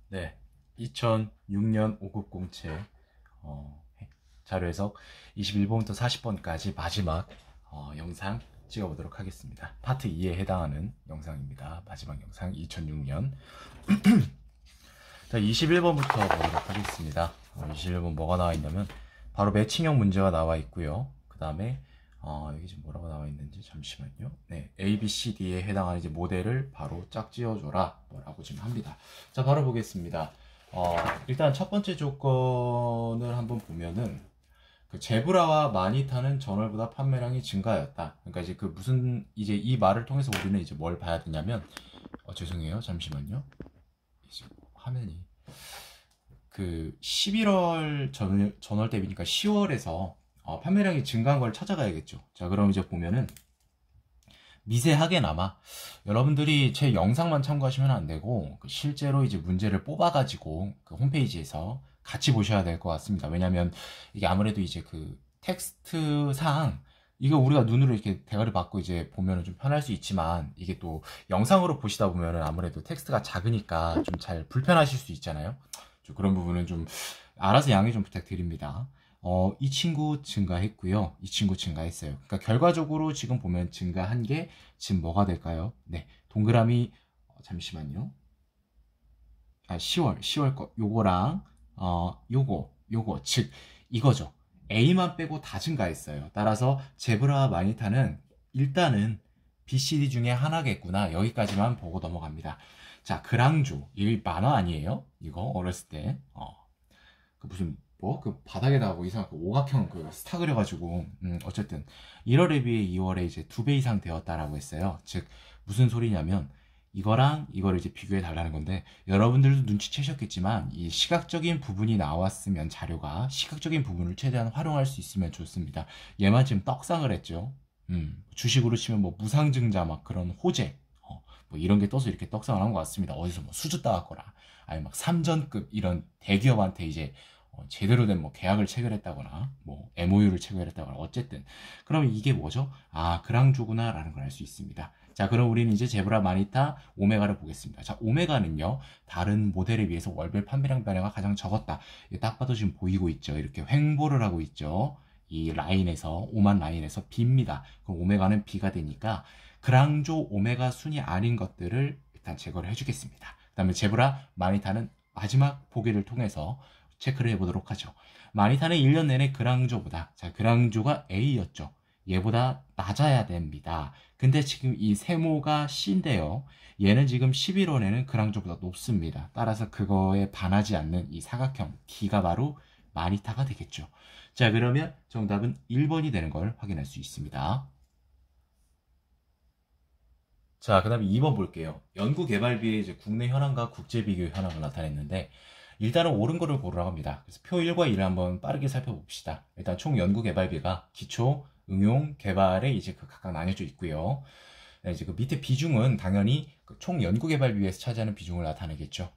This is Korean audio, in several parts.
네, 2006년 5급 공채 자료 해석 21번부터 40번까지 마지막 영상 찍어보도록 하겠습니다. 파트 2에 해당하는 영상입니다. 마지막 영상 2006년. 자, 21번부터 보도록 하겠습니다. 21번 뭐가 나와 있냐면 바로 매칭형 문제가 나와 있고요. 그 다음에 여기 지금 뭐라고 나와 있는지 잠시만요. 네, A, B, C, D에 해당하는 이제 모델을 바로 짝지어줘라 뭐라고 지금 합니다. 자, 바로 보겠습니다. 일단 첫 번째 조건을 한번 보면은 그 제브라와 마니타는 전월보다 판매량이 증가하였다. 그러니까 이제 그 무슨 이제 이 말을 통해서 우리는 이제 뭘 봐야 되냐면 죄송해요. 잠시만요. 이제 화면이 그 11월 전월 대비니까 10월에서 판매량이 증가한 걸 찾아가야겠죠. 자, 그럼 이제 보면은 미세하게나마 여러분들이 제 영상만 참고하시면 안 되고 실제로 이제 문제를 뽑아가지고 그 홈페이지에서 같이 보셔야 될 것 같습니다. 왜냐면 이게 아무래도 이제 그 텍스트 상 이거 우리가 눈으로 이렇게 대가리 받고 이제 보면은 좀 편할 수 있지만 이게 또 영상으로 보시다 보면은 아무래도 텍스트가 작으니까 좀 잘 불편하실 수 있잖아요. 좀 그런 부분은 좀 알아서 양해 좀 부탁드립니다. 이 친구 증가했고요. 이 친구 증가했어요. 그러니까 결과적으로 지금 보면 증가한 게 지금 뭐가 될까요? 네, 동그라미 잠시만요. 10월 거 요거랑 요거 즉 이거죠. A만 빼고 다 증가했어요. 따라서 제브라와 마니타는 일단은 BCD 중에 하나겠구나. 여기까지만 보고 넘어갑니다. 자, 그랑조 이 만화 아니에요? 이거 어렸을 때 그 무슨 뭐 그 바닥에다가 뭐 이상한 그 오각형 그 스타 그려가지고 어쨌든 1월에 비해 2월에 이제 2배 이상 되었다라고 했어요. 즉 무슨 소리냐면 이거랑 이거를 이제 비교해 달라는 건데 여러분들도 눈치채셨겠지만 이 시각적인 부분이 나왔으면 자료가 시각적인 부분을 최대한 활용할 수 있으면 좋습니다. 얘만 지금 떡상을 했죠. 주식으로 치면 뭐 무상증자 막 그런 호재 뭐 이런 게 떠서 이렇게 떡상을 한 것 같습니다. 어디서 뭐 수주 따왔거나 아니 막 삼전급 이런 대기업한테 이제 제대로 된 뭐 계약을 체결했다거나 뭐 MOU를 체결했다거나 어쨌든 그럼 이게 뭐죠? 아, 그랑조구나 라는 걸 알 수 있습니다. 자, 그럼 우리는 이제 제브라, 마니타, 오메가를 보겠습니다. 자, 오메가는요 다른 모델에 비해서 월별 판매량 변화가 가장 적었다. 딱 봐도 지금 보이고 있죠. 이렇게 횡보를 하고 있죠. 이 라인에서 오만 라인에서 B입니다. 그럼 오메가는 B가 되니까 그랑조 오메가 순이 아닌 것들을 일단 제거를 해주겠습니다. 그 다음에 제브라, 마니타는 마지막 보기를 통해서 체크를 해보도록 하죠. 마니타는 1년 내내 그랑조보다, 자, 그랑조가 A였죠. 얘보다 낮아야 됩니다. 근데 지금 이 세모가 C인데요. 얘는 지금 11월에는 그랑조보다 높습니다. 따라서 그거에 반하지 않는 이 사각형 D가 바로 마니타가 되겠죠. 자, 그러면 정답은 1번이 되는 걸 확인할 수 있습니다. 자, 그 다음에 2번 볼게요. 연구개발비의 이제 국내 현황과 국제 비교 현황을 나타냈는데, 일단은 옳은 거를 고르라고 합니다. 그래서 표 1과 2를 한번 빠르게 살펴봅시다. 일단 총 연구개발비가 기초, 응용, 개발에 이제 그 각각 나뉘어져 있고요. 네, 이제 그 밑에 비중은 당연히 그총 연구개발비에서 차지하는 비중을 나타내겠죠.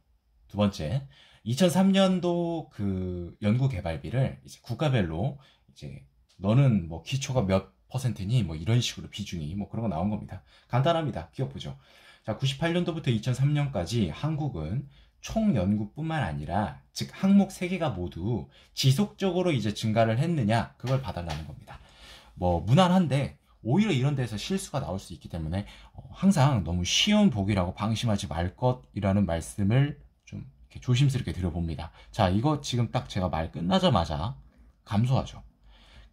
두 번째, 2003년도 그 연구개발비를 이제 국가별로 이제 너는 뭐 기초가 몇 퍼센트니 뭐 이런 식으로 비중이 뭐 그런 거 나온 겁니다. 간단합니다. 기억보죠. 자, 98년도부터 2003년까지 한국은 총 연구뿐만 아니라 즉 항목 3개가 모두 지속적으로 이제 증가를 했느냐 그걸 봐달라는 겁니다. 뭐 무난한데 오히려 이런 데서 실수가 나올 수 있기 때문에 항상 너무 쉬운 보기라고 방심하지 말 것이라는 말씀을 좀 이렇게 조심스럽게 드려봅니다. 자, 이거 지금 딱 제가 말 끝나자마자 감소하죠.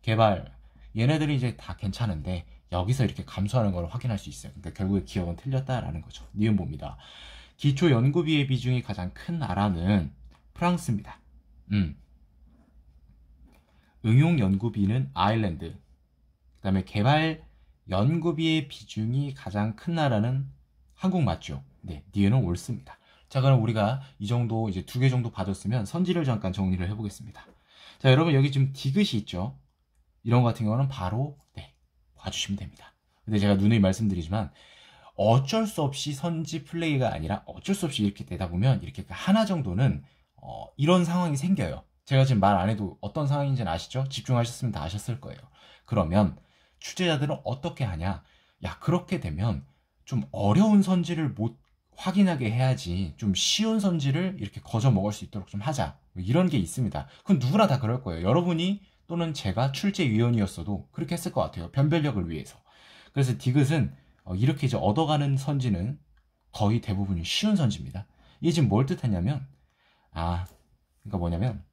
개발 얘네들이 이제 다 괜찮은데 여기서 이렇게 감소하는 걸 확인할 수 있어요. 그러니까 결국에 기억은 틀렸다라는 거죠. 니은 봅니다. 기초 연구비의 비중이 가장 큰 나라는 프랑스입니다. 응용 연구비는 아일랜드. 그 다음에 개발 연구비의 비중이 가장 큰 나라는 한국 맞죠? 네, 니은은 옳습니다. 자, 그럼 우리가 이 정도 이제 2개 정도 봐줬으면 선지를 잠깐 정리를 해보겠습니다. 자, 여러분 여기 지금 디귿이 있죠? 이런 거 같은 경우는 바로 네, 봐주시면 됩니다. 근데 제가 누누이 말씀드리지만 어쩔 수 없이 선지 플레이가 아니라 어쩔 수 없이 이렇게 되다 보면 이렇게 하나 정도는 이런 상황이 생겨요. 제가 지금 말 안 해도 어떤 상황인지는 아시죠? 집중하셨으면 다 아셨을 거예요. 그러면 취재자들은 어떻게 하냐? 야, 그렇게 되면 좀 어려운 선지를 못 확인하게 해야지 좀 쉬운 선지를 이렇게 거저 먹을 수 있도록 좀 하자. 이런 게 있습니다. 그건 누구나 다 그럴 거예요. 여러분이 또는 제가 출제위원이었어도 그렇게 했을 것 같아요. 변별력을 위해서. 그래서 디귿은 이렇게 이제 얻어가는 선지는 거의 대부분이 쉬운 선지입니다. 이게 지금 뭘 뜻하냐면, 그러니까 뭐냐면,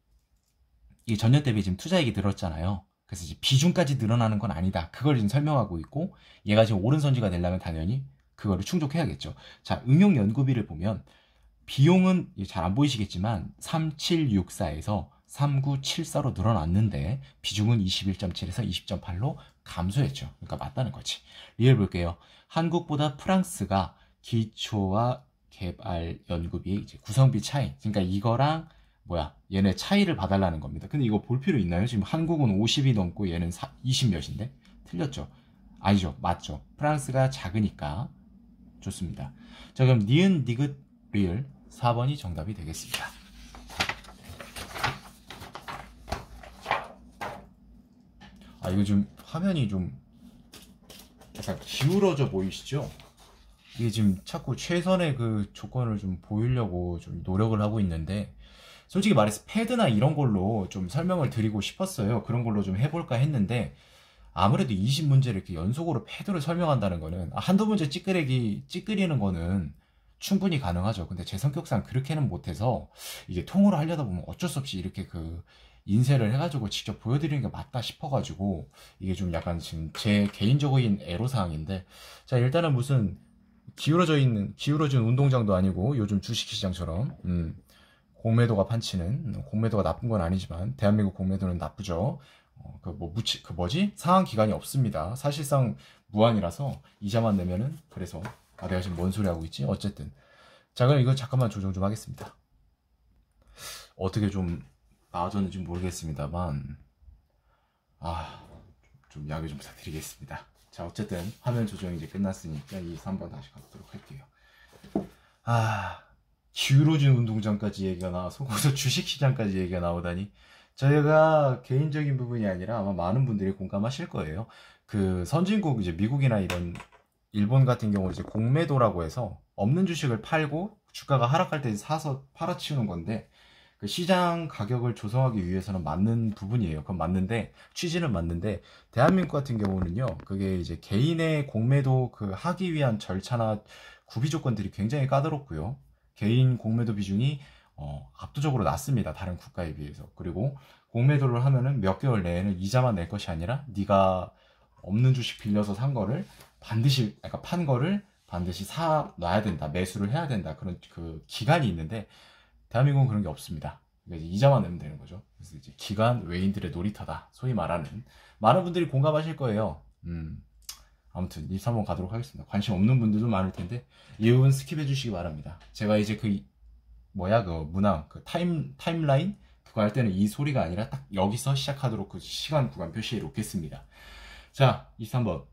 이 전년 대비 지금 투자액이 늘었잖아요. 그래서 이제 비중까지 늘어나는 건 아니다. 그걸 지금 설명하고 있고, 얘가 지금 옳은 선지가 되려면 당연히 그거를 충족해야겠죠. 자, 응용 연구비를 보면, 비용은 잘 안 보이시겠지만, 3764에서 3974로 늘어났는데, 비중은 21.7에서 20.8로 감소했죠. 그러니까 맞다는 거지. 리얼 볼게요. 한국보다 프랑스가 기초와 개발 연구비의 이제 구성비 차이. 그러니까 이거랑 얘네 차이를 봐달라는 겁니다. 근데 이거 볼 필요 있나요? 지금 한국은 50이 넘고 얘는 20 몇인데? 틀렸죠? 아니죠. 맞죠. 프랑스가 작으니까. 좋습니다. 자, 그럼 니은, 디귿, 리을 4번이 정답이 되겠습니다. 이거 좀 화면이 좀 약간 기울어져 보이시죠? 이게 지금 자꾸 최선의 그 조건을 좀 보이려고 좀 노력을 하고 있는데, 솔직히 말해서 패드나 이런 걸로 좀 설명을 드리고 싶었어요. 그런 걸로 좀 해볼까 했는데, 아무래도 20문제를 이렇게 연속으로 패드로 설명한다는 거는, 한두 문제 찌끄리는 거는 충분히 가능하죠. 근데 제 성격상 그렇게는 못해서, 이게 통으로 하려다 보면 어쩔 수 없이 이렇게 인쇄를 해가지고 직접 보여드리는 게 맞다 싶어가지고, 이게 좀 약간 지금 제 개인적인 애로사항인데, 자, 일단은 무슨, 기울어진 운동장도 아니고, 요즘 주식시장처럼, 공매도가 판치는, 공매도가 나쁜 건 아니지만, 대한민국 공매도는 나쁘죠. 상한 기간이 없습니다. 사실상 무한이라서, 이자만 내면은, 그래서, 내가 지금 뭔 소리 하고 있지? 어쨌든. 자, 그럼 이거 잠깐만 조정 좀 하겠습니다. 어떻게 좀 나아졌는지 모르겠습니다만, 좀 양해 좀 부탁드리겠습니다. 자, 어쨌든 화면 조정이 이제 끝났으니까 이 3번 다시 가보도록 할게요. 기울어진 운동장까지 얘기가 나와서 거기서 주식시장까지 얘기가 나오다니, 저희가 개인적인 부분이 아니라 아마 많은 분들이 공감하실 거예요. 그 선진국 이제 미국이나 이런 일본 같은 경우 이제 공매도라고 해서 없는 주식을 팔고 주가가 하락할 때 사서 팔아치우는 건데, 그 시장 가격을 조성하기 위해서는 맞는 부분이에요. 그건 맞는데, 취지는 맞는데, 대한민국 같은 경우는요, 그게 이제 개인의 공매도 하기 위한 절차나 구비 조건들이 굉장히 까다롭고요. 개인 공매도 비중이 압도적으로 낮습니다. 다른 국가에 비해서. 그리고 공매도를 하면은 몇 개월 내에는 이자만 낼 것이 아니라 네가 없는 주식 빌려서 산 거를 반드시, 그러니까 판 거를 반드시 사 놔야 된다. 매수를 해야 된다. 그런 그 기간이 있는데, 대한민국은 그런 게 없습니다. 그러니까 이제 이자만 내면 되는 거죠. 그래서 이제 기관 외인들의 놀이터다. 소위 말하는. 많은 분들이 공감하실 거예요. 아무튼 23번 가도록 하겠습니다. 관심 없는 분들도 많을 텐데 이 부분 스킵해 주시기 바랍니다. 제가 이제 문항 타임라인 그거 할 때는 이 소리가 아니라 딱 여기서 시작하도록 그 시간 구간 표시해 놓겠습니다. 자, 23번.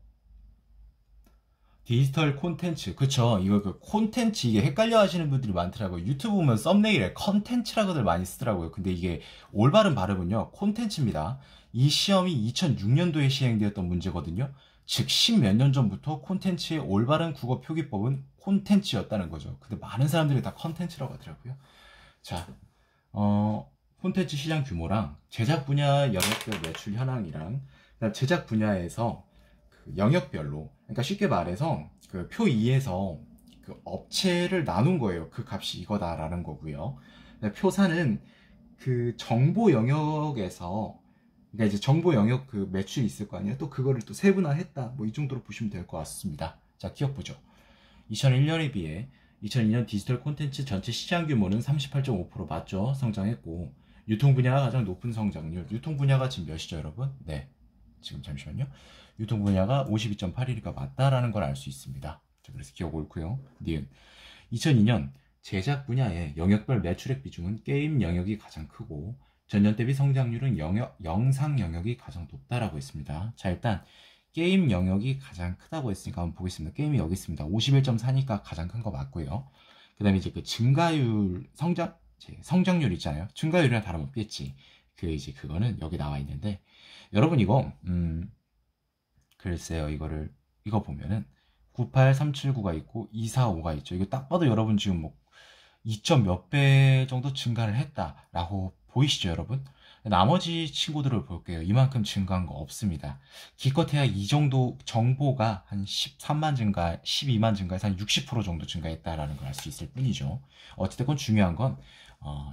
디지털 콘텐츠. 그쵸. 이거 콘텐츠, 이게 헷갈려 하시는 분들이 많더라고요. 유튜브 보면 썸네일에 컨텐츠라고들 많이 쓰더라고요. 근데 이게 올바른 발음은요, 콘텐츠입니다. 이 시험이 2006년도에 시행되었던 문제거든요. 즉, 10몇 년 전부터 콘텐츠의 올바른 국어 표기법은 콘텐츠였다는 거죠. 근데 많은 사람들이 다 컨텐츠라고 하더라고요. 자, 콘텐츠 시장 규모랑 제작 분야 영역별 매출 현황이랑, 그다음 제작 분야에서 영역별로, 그러니까 쉽게 말해서 그 표 2에서 그 업체를 나눈 거예요. 그 값이 이거다라는 거고요. 표 4는 그 정보 영역에서, 그러니까 이제 정보 영역 그 매출이 있을 거 아니에요. 또 그거를 또 세분화했다. 이 정도로 보시면 될 것 같습니다. 자, 기억 보죠. 2001년에 비해 2002년 디지털 콘텐츠 전체 시장 규모는 38.5% 맞죠? 성장했고, 유통 분야가 가장 높은 성장률. 유통 분야가 지금 몇이죠, 여러분? 네. 지금 잠시만요. 유통 분야가 52.8이니까 맞다라는 걸 알 수 있습니다. 자, 그래서 기억 옳고요. 니은. 2002년 제작 분야의 영역별 매출액 비중은 게임 영역이 가장 크고, 전년 대비 성장률은 영상 영역이 가장 높다라고 했습니다. 자, 일단 게임 영역이 가장 크다고 했으니까 한번 보겠습니다. 게임이 여기 있습니다. 51.4니까 가장 큰 거 맞고요. 그 다음에 이제 그 증가율, 성장률 있잖아요. 증가율이랑 다름없겠지. 그거는 여기 나와 있는데, 여러분 이거, 글쎄요, 이거 보면은 98379가 있고 245가 있죠. 이거 딱 봐도 여러분 지금 뭐 2점 몇 배 정도 증가를 했다라고 보이시죠, 여러분? 나머지 친구들을 볼게요. 이만큼 증가한 거 없습니다. 기껏해야 이 정도 정보가 한 13만 증가, 12만 증가해서 한 60% 정도 증가했다라는 걸 알 수 있을 뿐이죠. 어찌됐건 중요한 건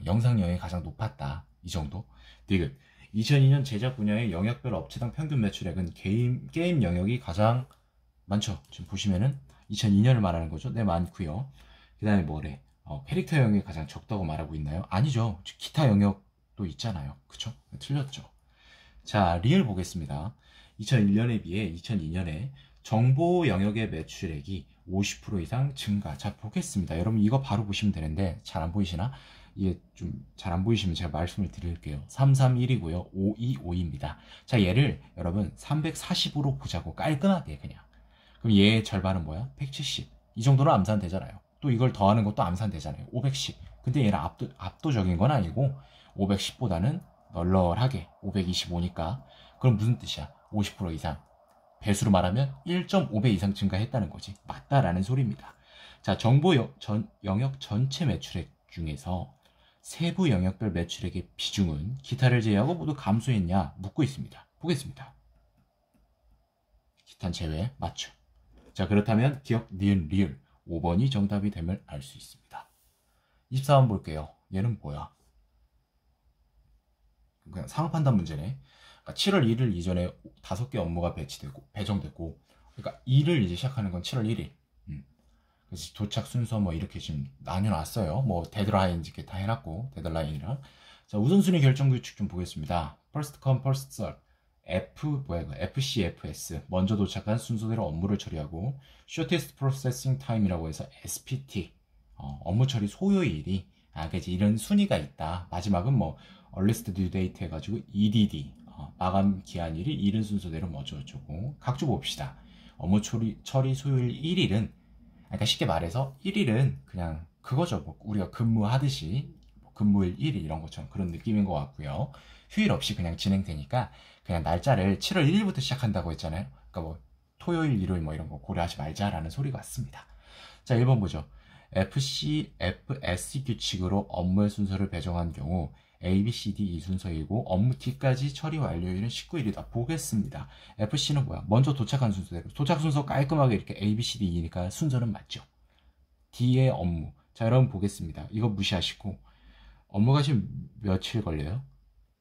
영상량이 가장 높았다. 이 정도. 디귿. 2002년 제작 분야의 영역별 업체당 평균 매출액은 게임 영역이 가장 많죠. 지금 보시면은 2002년을 말하는 거죠. 네, 많고요. 그 다음에 뭐래? 캐릭터 영역이 가장 적다고 말하고 있나요? 아니죠. 기타 영역도 있잖아요. 그쵸? 틀렸죠. 자, 리얼 보겠습니다. 2001년에 비해 2002년에 정보 영역의 매출액이 50% 이상 증가. 자, 보겠습니다. 여러분 이거 바로 보시면 되는데 잘 안 보이시나? 이게 좀 잘 안 보이시면 제가 말씀을 드릴게요. 331이고요. 525입니다. 자, 얘를 여러분 340으로 보자고. 깔끔하게 그냥. 그럼 얘의 절반은 뭐야? 170. 이 정도는 암산되잖아요. 또 이걸 더하는 것도 암산되잖아요. 510. 근데 얘는 압도적인 건 아니고 510보다는 널널하게 525니까 그럼 무슨 뜻이야? 50% 이상. 배수로 말하면 1.5배 이상 증가했다는 거지. 맞다라는 소리입니다. 자, 정보 영역 전체 매출액 중에서 세부 영역별 매출액의 비중은 기타를 제외하고 모두 감소했냐 묻고 있습니다. 보겠습니다. 기타는 제외. 맞죠? 자, 그렇다면 기억, 니은, 리을 5번이 정답이 됨을 알 수 있습니다. 24번 볼게요. 얘는 뭐야? 그냥 상황 판단 문제네. 그러니까 7월 1일 이전에 5개 업무가 배정됐고, 그러니까 일을 이제 시작하는 건 7월 1일. 그래서 도착 순서 뭐 이렇게 지금 나뉘어놨어요. 뭐 데드라인 이렇게 다 해놨고, 데드라인이랑. 자, 우선순위 결정 규칙 좀 보겠습니다. First come, first serve. FCFS. 먼저 도착한 순서대로 업무를 처리하고, Shortest Processing Time이라고 해서 SPT. 업무 처리 소요일이, 그치, 이런 순위가 있다. 마지막은 뭐, Earliest Due Date 해가지고 EDD. 마감 기한일이 이른 순서대로 어쩌고. 각주 봅시다. 업무 처리 소요일 1일은, 그러니까 쉽게 말해서 1일은 그냥 그거죠. 뭐 우리가 근무하듯이 근무일 1일 이런 것처럼 그런 느낌인 것 같고요. 휴일 없이 그냥 진행되니까 그냥 날짜를 7월 1일부터 시작한다고 했잖아요. 그러니까 뭐 토요일, 일요일 뭐 이런 거 고려하지 말자라는 소리 같습니다. 자, 1번 보죠. FCFS 규칙으로 업무의 순서를 배정한 경우 A, B, C, D 이 순서이고 업무 D까지 처리 완료일은 19일이다. 보겠습니다. FC는 뭐야? 먼저 도착한 순서대로. 도착 순서 깔끔하게 이렇게 A, B, C, D이니까 순서는 맞죠. D의 업무. 자, 여러분 보겠습니다. 이거 무시하시고 업무가 지금 며칠 걸려요?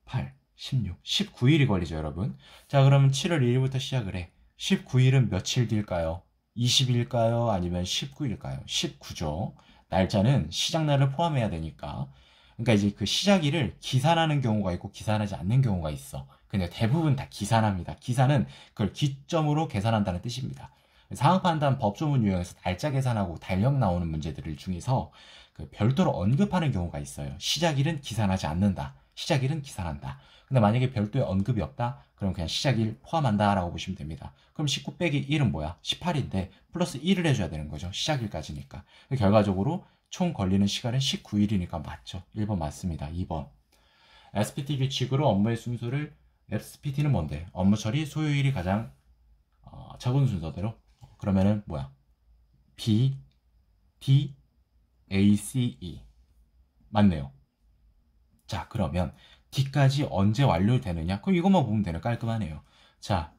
8, 16, 19일이 걸리죠, 여러분. 자, 그러면 7월 1일부터 시작을 해. 19일은 며칠 뒤일까요? 20일일까요? 아니면 19일일까요? 19죠. 날짜는 시작날을 포함해야 되니까. 그러니까 이제 그 시작일을 기산하는 경우가 있고 기산하지 않는 경우가 있어. 근데 대부분 다 기산합니다. 기산은 그걸 기점으로 계산한다는 뜻입니다. 상황 판단 법조문 유형에서 날짜 계산하고 달력 나오는 문제들 중에서 그 별도로 언급하는 경우가 있어요. 시작일은 기산하지 않는다. 시작일은 기산한다. 근데 만약에 별도의 언급이 없다? 그럼 그냥 시작일 포함한다 라고 보시면 됩니다. 그럼 19 빼기 1은 뭐야? 18인데 플러스 1을 해줘야 되는 거죠. 시작일까지니까. 결과적으로 총 걸리는 시간은 19일이니까 맞죠. 1번 맞습니다. 2번. SPT 규칙으로 업무의 순서를, SPT는 뭔데? 업무 처리 소요일이 가장 적은 순서대로. 그러면은 뭐야? B, D, A, C, E. 맞네요. 자, 그러면 D까지 언제 완료되느냐? 그럼 이것만 보면 되네. 깔끔하네요. 자,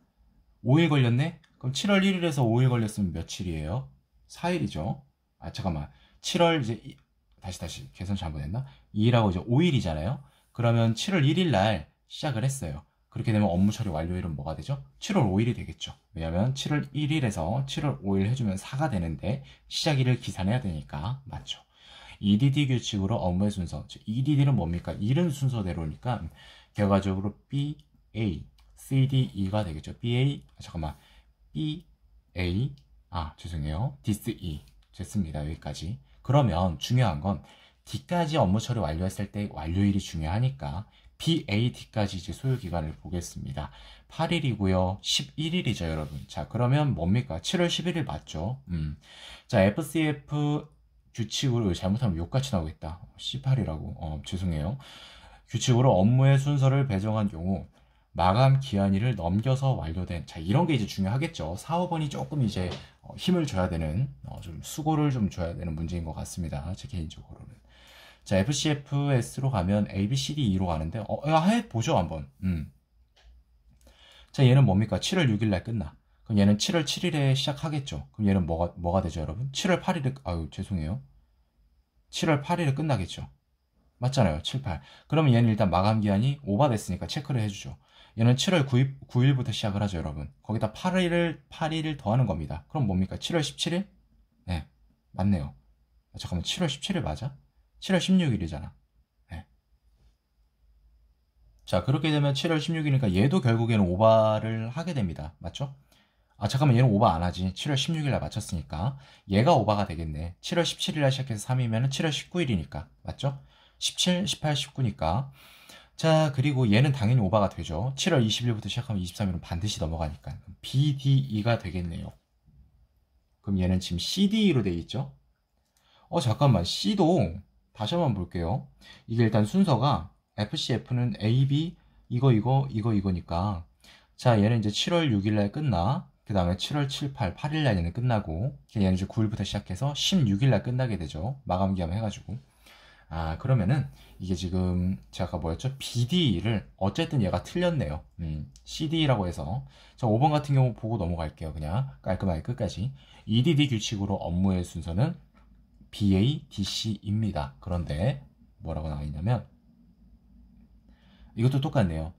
5일 걸렸네? 그럼 7월 1일에서 5일 걸렸으면 며칠이에요? 4일이죠. 아, 잠깐만. 7월 이제 다시 계산 잘못했나? 2일하고 이제 5일이잖아요. 그러면 7월 1일 날 시작을 했어요. 그렇게 되면 업무 처리 완료일은 뭐가 되죠? 7월 5일이 되겠죠. 왜냐면 7월 1일에서 7월 5일 해주면 4가 되는데 시작일을 기산해야 되니까 맞죠. EDD 규칙으로 업무의 순서. EDD는 뭡니까? 이른 순서대로니까 결과적으로 B, A, C, D, E가 되겠죠. B, A, 잠깐만. B, A, 죄송해요. This, E. 됐습니다. 여기까지. 그러면 중요한 건 D까지 업무 처리 완료했을 때 완료일이 중요하니까 BAD까지 이제 소요기간을 보겠습니다. 8일이고요. 11일이죠, 여러분. 자, 그러면 뭡니까? 7월 11일 맞죠? 자, FCF 규칙으로 잘못하면 욕같이 나오겠다. 18이라고. 죄송해요. 규칙으로 업무의 순서를 배정한 경우 마감 기한일을 넘겨서 완료된, 자, 이런 게 이제 중요하겠죠. 사업원이 조금 이제 힘을 줘야 되는, 좀 수고를 좀 줘야 되는 문제인 것 같습니다. 제 개인적으로는. 자, FCFS로 가면 ABCDE로 가는데, 해보죠, 한번. 자, 얘는 뭡니까? 7월 6일 날 끝나. 그럼 얘는 7월 7일에 시작하겠죠. 그럼 얘는 뭐가 되죠, 여러분? 7월 8일에, 죄송해요. 7월 8일에 끝나겠죠. 맞잖아요. 7, 8. 그러면 얘는 일단 마감 기한이 오버됐으니까 체크를 해주죠. 얘는 7월 9일부터 시작을 하죠, 여러분. 거기다 8일을 더하는 겁니다. 그럼 뭡니까? 7월 17일? 네, 맞네요. 잠깐만, 7월 17일 맞아? 7월 16일이잖아. 네. 자, 그렇게 되면 7월 16일이니까 얘도 결국에는 오버를 하게 됩니다. 맞죠? 잠깐만, 얘는 오버 안 하지. 7월 16일 날 맞췄으니까. 얘가 오버가 되겠네. 7월 17일 날 시작해서 3이면 7월 19일이니까. 맞죠? 17, 18, 19니까. 자, 그리고 얘는 당연히 오버가 되죠. 7월 20일부터 시작하면 23일은 반드시 넘어가니까. BDE가 되겠네요. 그럼 얘는 지금 CDE로 돼 있죠? 잠깐만. C도 다시 한번 볼게요. 이게 일단 순서가 FCF는 AB, 이거니까. 자, 얘는 이제 7월 6일 날 끝나. 그 다음에 7월 7, 8, 8일 날 얘는 끝나고. 얘는 이제 9일부터 시작해서 16일 날 끝나게 되죠. 마감 기한 해가지고. 그러면은 이게 지금 제가 아까 뭐였죠? BD를 어쨌든 얘가 틀렸네요. CD라고 해서. 자, 5번 같은 경우 보고 넘어갈게요. 그냥 깔끔하게 끝까지. EDD 규칙으로 업무의 순서는 BADC입니다. 그런데 뭐라고 나와 있냐면 이것도 똑같네요.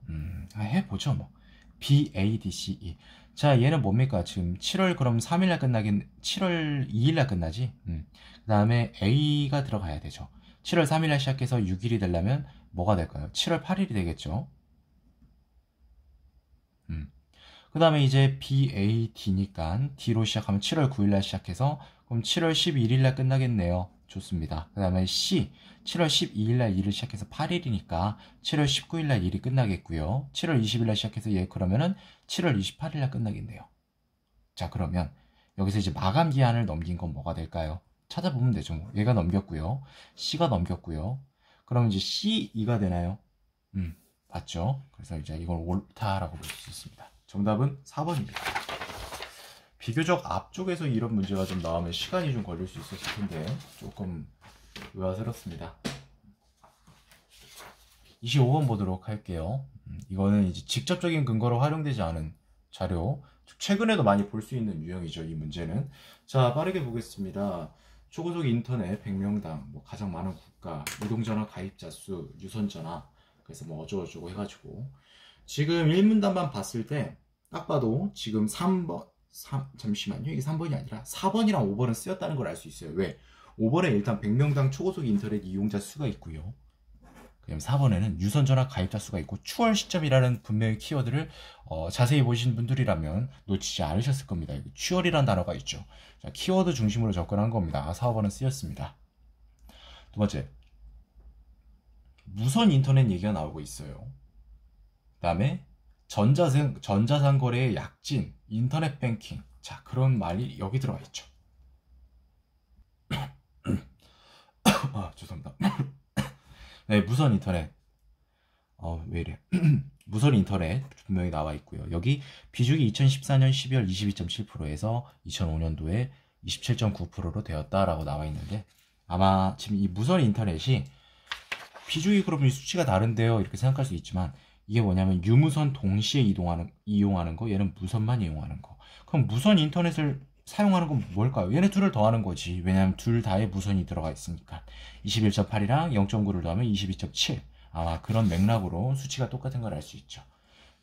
해보죠 뭐. BADCE. 자, 얘는 뭡니까? 지금 7월 그럼 3일날 끝나긴 7월 2일날 끝나지? 그 다음에 A가 들어가야 되죠. 7월 3일날 시작해서 6일이 되려면 뭐가 될까요? 7월 8일이 되겠죠. 그 다음에 이제 BAD니까 D로 시작하면 7월 9일날 시작해서 그럼 7월 11일날 끝나겠네요. 좋습니다. 그 다음에 C, 7월 12일날 일을 시작해서 8일이니까 7월 19일날 일이 끝나겠고요. 7월 20일날 시작해서 얘 그러면은 7월 28일날 끝나겠네요. 자, 그러면 여기서 이제 마감 기한을 넘긴 건 뭐가 될까요? 찾아보면 되죠. 뭐. 얘가 넘겼고요. C가 넘겼고요. 그럼 이제 C2가 되나요? 맞죠? 그래서 이제 이걸 옳다라고 볼 수 있습니다. 정답은 4번입니다. 비교적 앞쪽에서 이런 문제가 좀 나오면 시간이 좀 걸릴 수 있었을 텐데 조금 의아스럽습니다. 25번 보도록 할게요. 이거는 이제 직접적인 근거로 활용되지 않은 자료, 최근에도 많이 볼 수 있는 유형이죠. 이 문제는. 자, 빠르게 보겠습니다. 초고속 인터넷 100명당 뭐 가장 많은 국가, 이동전화 가입자 수, 유선전화, 그래서 뭐 어쩌고저쩌고 해가지고 지금 1문단만 봤을 때 딱 봐도 지금 3번, 잠시만요. 이게 3번이 아니라 4번이랑 5번은 쓰였다는 걸 알 수 있어요. 왜? 5번에 일단 100명당 초고속 인터넷 이용자 수가 있고요. 그다음 4번에는 유선전화 가입자 수가 있고 추월 시점이라는 분명히 키워드를 자세히 보신 분들이라면 놓치지 않으셨을 겁니다. 추월이라는 단어가 있죠. 자, 키워드 중심으로 접근한 겁니다. 4번은 쓰였습니다. 두 번째, 무선 인터넷 얘기가 나오고 있어요. 그 다음에 전자상거래의 약진, 인터넷 뱅킹. 자, 그런 말이 여기 들어가 있죠. 죄송합니다. 네, 무선 인터넷. 왜 이래? 무선 인터넷 분명히 나와 있고요. 여기 비중이 2014년 12월 22.7%에서 2005년도에 27.9%로 되었다라고 나와 있는데 아마 지금 이 무선 인터넷이 비중이 그러면 수치가 다른데요. 이렇게 생각할 수 있지만 이게 뭐냐면 유무선 동시에 이용하는 거, 얘는 무선만 이용하는 거. 그럼 무선 인터넷을 사용하는 건 뭘까요? 얘네 둘을 더하는 거지. 왜냐하면 둘 다에 무선이 들어가 있으니까. 21.8이랑 0.9를 더하면 22.7. 아마 그런 맥락으로 수치가 똑같은 걸 알 수 있죠.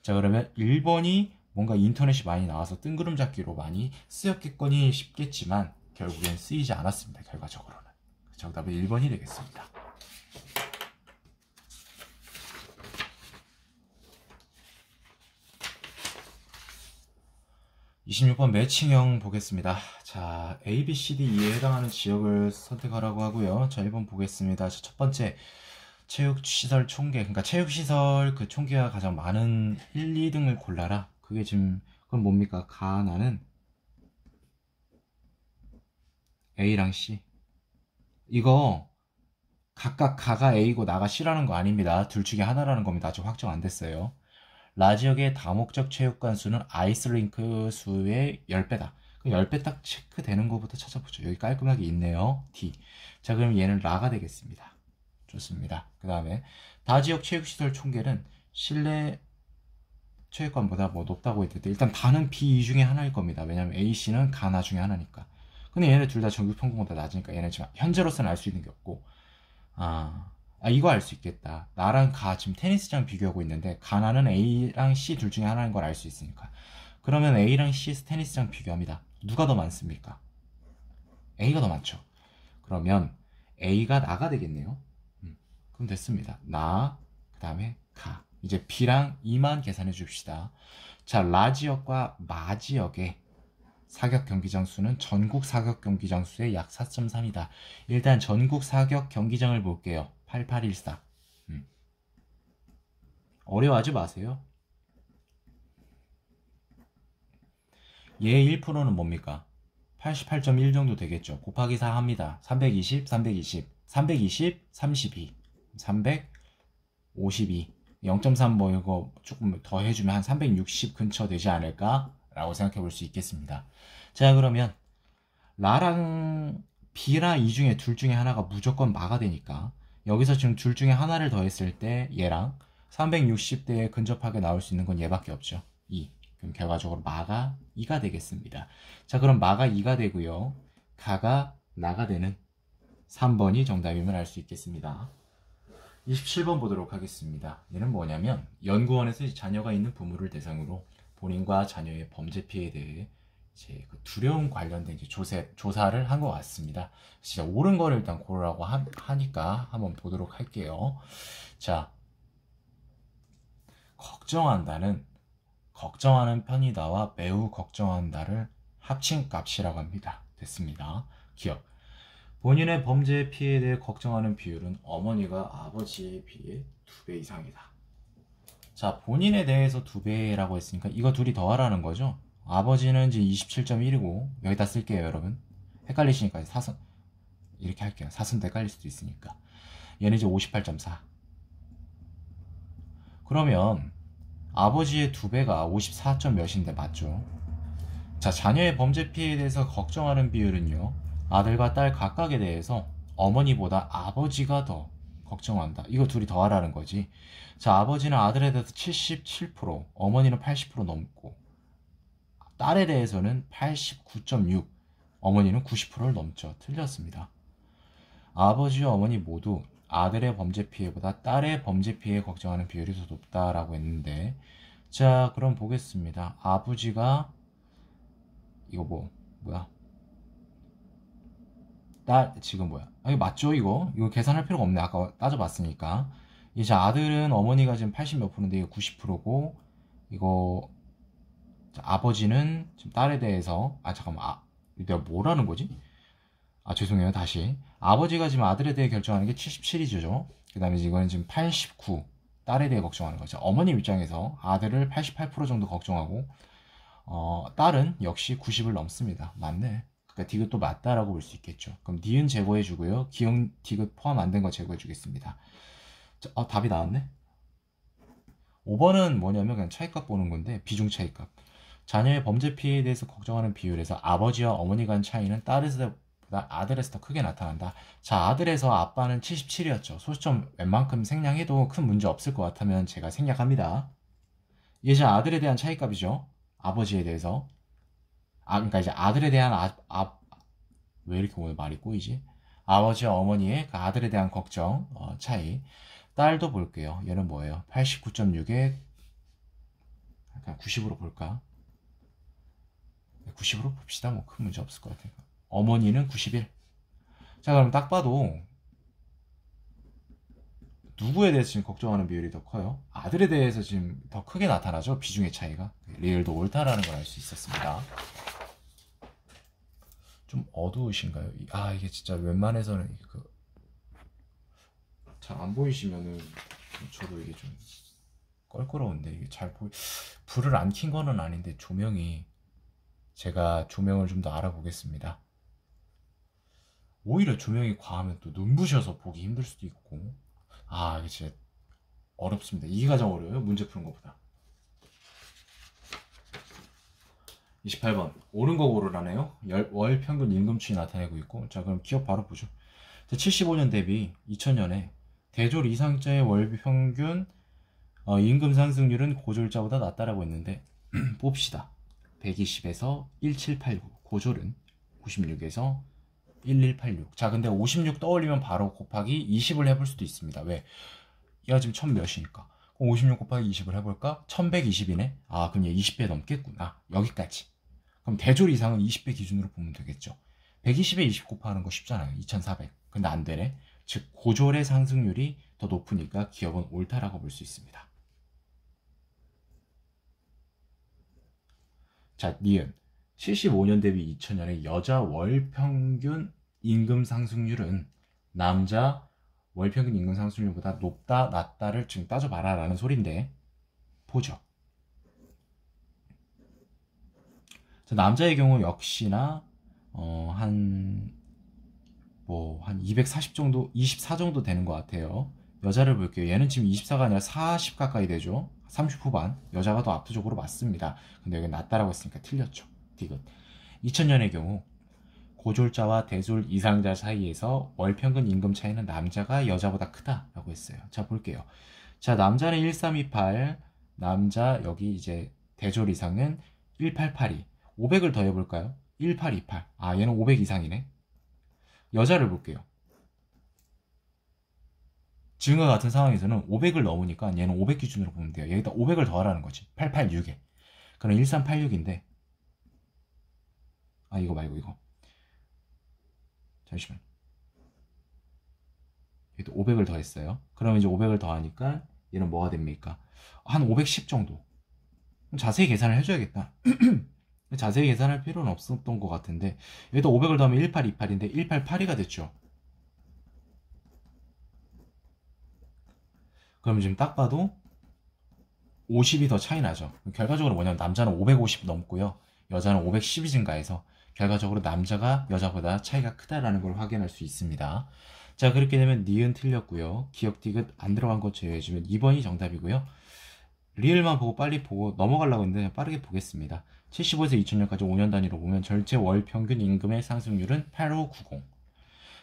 자, 그러면 1번이 뭔가 인터넷이 많이 나와서 뜬구름 잡기로 많이 쓰였겠거니 싶겠지만 결국엔 쓰이지 않았습니다. 결과적으로는. 정답은 1번이 되겠습니다. 26번 매칭형 보겠습니다. 자, A, B, C, D, E에 해당하는 지역을 선택하라고 하고요. 자, 1번 보겠습니다. 자, 첫 번째, 체육시설 총계. 그러니까 체육시설 그 총계가 가장 많은 1, 2등을 골라라. 그게 지금, 그건 뭡니까? 나는 A랑 C. 이거, 각각 가가 A고 나가 C라는 거 아닙니다. 둘 중에 하나라는 겁니다. 아직 확정 안 됐어요. 라지역의 다목적 체육관 수는 아이스링크 수의 10배다. 그럼 10배 딱 체크되는 것부터 찾아보죠. 여기 깔끔하게 있네요. D. 자, 그럼 얘는 라가 되겠습니다. 좋습니다. 그 다음에 다지역 체육시설 총계는 실내 체육관보다 뭐 높다고 했는데 일단 다는 B 중에 하나일 겁니다. 왜냐면 A, C는 가나 중에 하나니까. 근데 얘네 둘 다 전국 평균보다 낮으니까 얘는 지금 현재로서는 알 수 있는 게 없고 이거 알 수 있겠다. 나랑 가 지금 테니스장 비교하고 있는데 가나는 A랑 C 둘 중에 하나인 걸 알 수 있으니까. 그러면 A랑 C 테니스장 비교합니다. 누가 더 많습니까? A가 더 많죠. 그러면 A가 나가 되겠네요. 그럼 됐습니다. 나, 그 다음에 가. 이제 B랑 E만 계산해 줍시다. 자, 라지역과 마지역의 사격 경기장 수는 전국 사격 경기장 수의 약 4.3이다. 일단 전국 사격 경기장을 볼게요. 8814. 어려워하지 마세요. 얘 1%는 뭡니까? 88.1 정도 되겠죠. 곱하기 4 합니다. 320, 320, 320, 32, 352. 0.3 뭐 이거 조금 더 해주면 한 360 근처 되지 않을까? 라고 생각해 볼 수 있겠습니다. 자, 그러면 라랑 B랑 이 중에 둘 중에 하나가 무조건 마가 되니까 여기서 지금 둘 중에 하나를 더했을 때 얘랑 360대에 근접하게 나올 수 있는 건 얘밖에 없죠. 2. 그럼 결과적으로 마가 2가 되겠습니다. 자, 그럼 마가 2가 되고요. 가가 나가 되는 3번이 정답임을 알 수 있겠습니다. 27번 보도록 하겠습니다. 얘는 뭐냐면 연구원에서 자녀가 있는 부모를 대상으로 본인과 자녀의 범죄 피해에 대해 이제 그 두려움 관련된 이제 조사를 한 것 같습니다. 진짜 옳은 거를 일단 고르라고 하니까 한번 보도록 할게요. 자, 걱정한다는 걱정하는 편이다와 매우 걱정한다를 합친 값이라고 합니다. 됐습니다. 기억. 본인의 범죄 피해에 대해 걱정하는 비율은 어머니가 아버지에 비해 2배 이상이다. 자, 본인에 대해서 2배라고 했으니까 이거 둘이 더하라는 거죠. 아버지는 이제 27.1이고 여기다 쓸게요, 여러분. 헷갈리시니까 사선 이렇게 할게요. 사선도 헷갈릴 수도 있으니까. 얘는 이제 58.4. 그러면 아버지의 2배가 54. 몇인데 맞죠? 자, 자녀의 범죄 피해에 대해서 걱정하는 비율은요. 아들과 딸 각각에 대해서 어머니보다 아버지가 더 걱정한다. 이거 둘이 더하라는 거지. 자, 아버지는 아들에 대해서 77%, 어머니는 80% 넘고 딸에 대해서는 89.6, 어머니는 90%를 넘죠. 틀렸습니다. 아버지와 어머니 모두 아들의 범죄 피해보다 딸의 범죄 피해 걱정하는 비율이 더 높다라고 했는데, 자, 그럼 보겠습니다. 아버지가 이거 뭐야? 지금 뭐야? 이거 맞죠? 이거 계산할 필요가 없네. 아까 따져봤으니까. 이제 아들은 어머니가 지금 80 몇 프로인데 이거 90%고 이거 아버지는 지금 딸에 대해서 잠깐만 내가 뭐라는 거지? 죄송해요. 다시 아버지가 지금 아들에 대해 결정하는 게 77이죠. 그 다음에 이거는 지금 89 딸에 대해 걱정하는 거죠. 어머니 입장에서 아들을 88% 정도 걱정하고 딸은 역시 90을 넘습니다. 맞네. 그러니까 디귿도 맞다라고 볼 수 있겠죠. 그럼 니은 제거해 주고요. 기억 디귿 포함 안 된 거 제거해 주겠습니다. 답이 나왔네. 5번은 뭐냐면 그냥 차이값 보는 건데 비중 차이값. 자녀의 범죄 피해에 대해서 걱정하는 비율에서 아버지와 어머니 간 차이는 딸에서보다 아들에서 더 크게 나타난다. 자, 아들에서 아빠는 77이었죠. 소수점 웬만큼 생략해도 큰 문제 없을 것 같으면 제가 생략합니다. 이게 이제 아들에 대한 차이값이죠. 아버지에 대해서. 그러니까 이제 아들에 대한 왜 이렇게 오늘 말이 꼬이지? 아버지와 어머니의 그 아들에 대한 걱정 차이. 딸도 볼게요. 얘는 뭐예요? 89.6에 그냥 90으로 볼까? 90으로 봅시다. 뭐 큰 문제 없을 것 같아요. 어머니는 91. 자, 그럼 딱 봐도 누구에 대해서 지금 걱정하는 비율이 더 커요? 아들에 대해서 지금 더 크게 나타나죠? 비중의 차이가. 리을도 옳다라는 걸 알 수 있었습니다. 좀 어두우신가요? 이게 진짜 웬만해서는 잘 안 보이시면은 저도 이게 좀 껄끄러운데 이게 불을 안 킨 거는 아닌데 제가 조명을 좀 더 알아보겠습니다. 오히려 조명이 과하면 또 눈부셔서 보기 힘들 수도 있고 이게 진짜 어렵습니다. 이게 가장 어려워요. 문제 푸는 것보다. 28번. 옳은 거 고르라네요. 월 평균 임금 추이 나타내고 있고. 자, 그럼 기억 바로 보죠. 75년 대비 2000년에 대졸 이상자의 월 평균 임금 상승률은 고졸자보다 낮다라고 했는데 봅시다. 120에서 1789. 고졸은 96에서 1186. 자, 근데 56 떠올리면 바로 곱하기 20을 해볼 수도 있습니다. 왜? 얘가 지금 1000 몇이니까. 그럼 56 곱하기 20을 해볼까? 1120이네? 아, 그럼 얘 20배 넘겠구나. 여기까지. 그럼 대졸 이상은 20배 기준으로 보면 되겠죠. 120에 20 곱하는 거 쉽잖아요. 2400. 근데 안 되네. 즉, 고졸의 상승률이 더 높으니까 기업은 옳다라고 볼 수 있습니다. 자, 니은. 75년 대비 2000년의 여자 월 평균 임금 상승률은 남자 월 평균 임금 상승률보다 높다, 낮다를 지금 따져봐라 라는 소린데, 보죠. 자, 남자의 경우 역시나 한 240 정도, 24 정도 되는 것 같아요. 여자를 볼게요. 얘는 지금 24가 아니라 40 가까이 되죠. 30 후반. 여자가 더 압도적으로 맞습니다. 근데 여기 낮다라고 했으니까 틀렸죠. 디귿. 2000년의 경우 고졸자와 대졸 이상자 사이에서 월 평균 임금 차이는 남자가 여자보다 크다라고 했어요. 자, 볼게요. 자, 남자는 1328, 남자 여기 이제 대졸 이상은 1882. 500을 더해볼까요? 1828. 아, 얘는 500 이상이네. 여자를 볼게요. 지금과 같은 상황에서는 500을 넘으니까 얘는 500 기준으로 보면 돼요. 여기다 500을 더하라는 거지. 886에. 그럼 1386인데, 아, 이거 말고 이거. 잠시만. 여기도 500을 더했어요. 그러면 이제 500을 더하니까 얘는 뭐가 됩니까? 한 510 정도. 자세히 계산을 해줘야겠다. 자세히 계산할 필요는 없었던 것 같은데, 여기다 500을 더하면 1828인데 1882가 됐죠. 그럼 지금 딱 봐도 50이 더 차이 나죠. 결과적으로 뭐냐면 남자는 550 넘고요. 여자는 510이 증가해서 결과적으로 남자가 여자보다 차이가 크다라는 걸 확인할 수 있습니다. 자, 그렇게 되면 니은 틀렸고요. 기억 디귿 안 들어간 거 제외해주면 2번이 정답이고요. 리을만 보고 빨리 보고 넘어가려고 했는데 빠르게 보겠습니다. 75에서 2000년까지 5년 단위로 보면 전체 월 평균 임금의 상승률은 8590.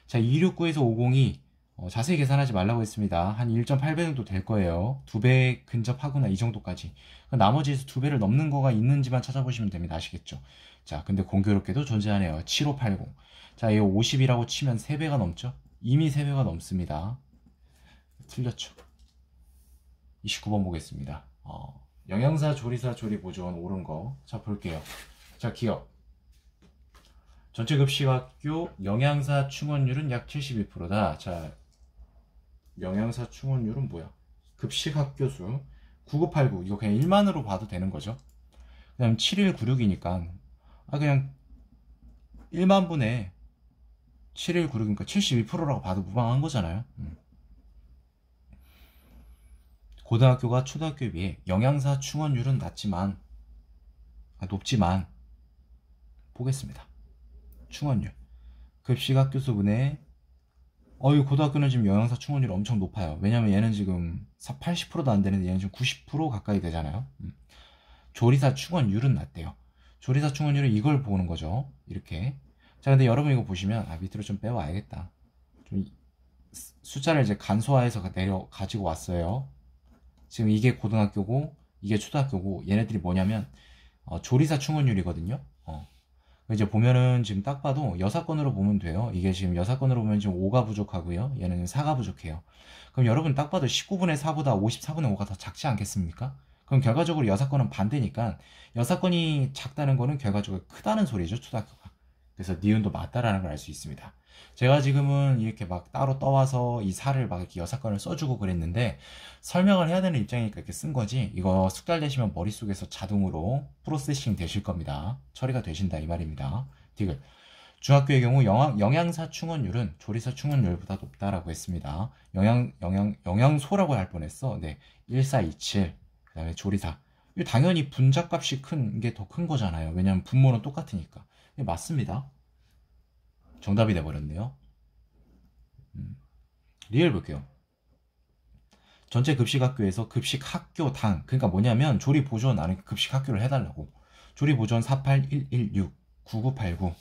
자, 269에서 502 자세히 계산하지 말라고 했습니다. 한 1.8배 정도 될 거예요. 2배 근접하거나 이 정도까지. 나머지에서 2배를 넘는 거가 있는지만 찾아보시면 됩니다. 아시겠죠? 자, 근데 공교롭게도 존재하네요. 7580. 자, 이 50이라고 치면 3배가 넘죠? 이미 3배가 넘습니다. 틀렸죠. 29번 보겠습니다. 영양사, 조리사, 조리 보조원 옳은 거. 자, 볼게요. 자, 기억. 전체 급식학교 영양사 충원율은 약 71%다. 자, 영양사 충원율은 뭐야? 급식학교 수 9989. 이거 그냥 1만으로 봐도 되는 거죠. 그 다음 7196이니까 그냥 1만 분의 7196이니까 72%라고 봐도 무방한 거잖아요. 고등학교가 초등학교에 비해 영양사 충원율은 높지만 보겠습니다. 충원율 급식학교 수분에 이 고등학교는 지금 영양사 충원율이 엄청 높아요. 왜냐면 얘는 지금 80%도 안 되는데 얘는 지금 90% 가까이 되잖아요. 조리사 충원율은 낮대요. 조리사 충원율은 이걸 보는 거죠. 이렇게. 자, 근데 여러분 이거 보시면 밑으로 좀 빼와야겠다. 좀 숫자를 이제 간소화해서 가지고 왔어요. 지금 이게 고등학교고 이게 초등학교고 얘네들이 뭐냐면 조리사 충원율이거든요. 이제 보면은 지금 딱 봐도 여사건으로 보면 돼요. 이게 지금 여사건으로 보면 지금 5가 부족하고요. 얘는 4가 부족해요. 그럼 여러분 딱 봐도 19분의 4보다 54분의 5가 더 작지 않겠습니까? 그럼 결과적으로 여사건은 반대니까 여사건이 작다는 거는 결과적으로 크다는 소리죠. 초등학교가. 그래서 니은도 맞다라는 걸 알 수 있습니다. 제가 지금은 이렇게 막 따로 떠와서 이 사를 막 이렇게 여사건을 써주고 그랬는데 설명을 해야 되는 입장이니까 이렇게 쓴 거지. 이거 숙달되시면 머릿속에서 자동으로 프로세싱 되실 겁니다. 처리가 되신다 이 말입니다. 디귿. 중학교의 경우 영양사 충원율은 조리사 충원율보다 높다라고 했습니다. 영양소라고 할 뻔했어. 네, 1427. 그 다음에 조리사. 당연히 분자값이 큰 게 더 큰 거잖아요. 왜냐면 분모는 똑같으니까. 네, 맞습니다. 정답이 돼버렸네요. 리얼 볼게요. 전체 급식학교에서 급식학교당, 그러니까 뭐냐면 조리 보조원 안에 급식학교를 해달라고. 조리보존 48116 9989.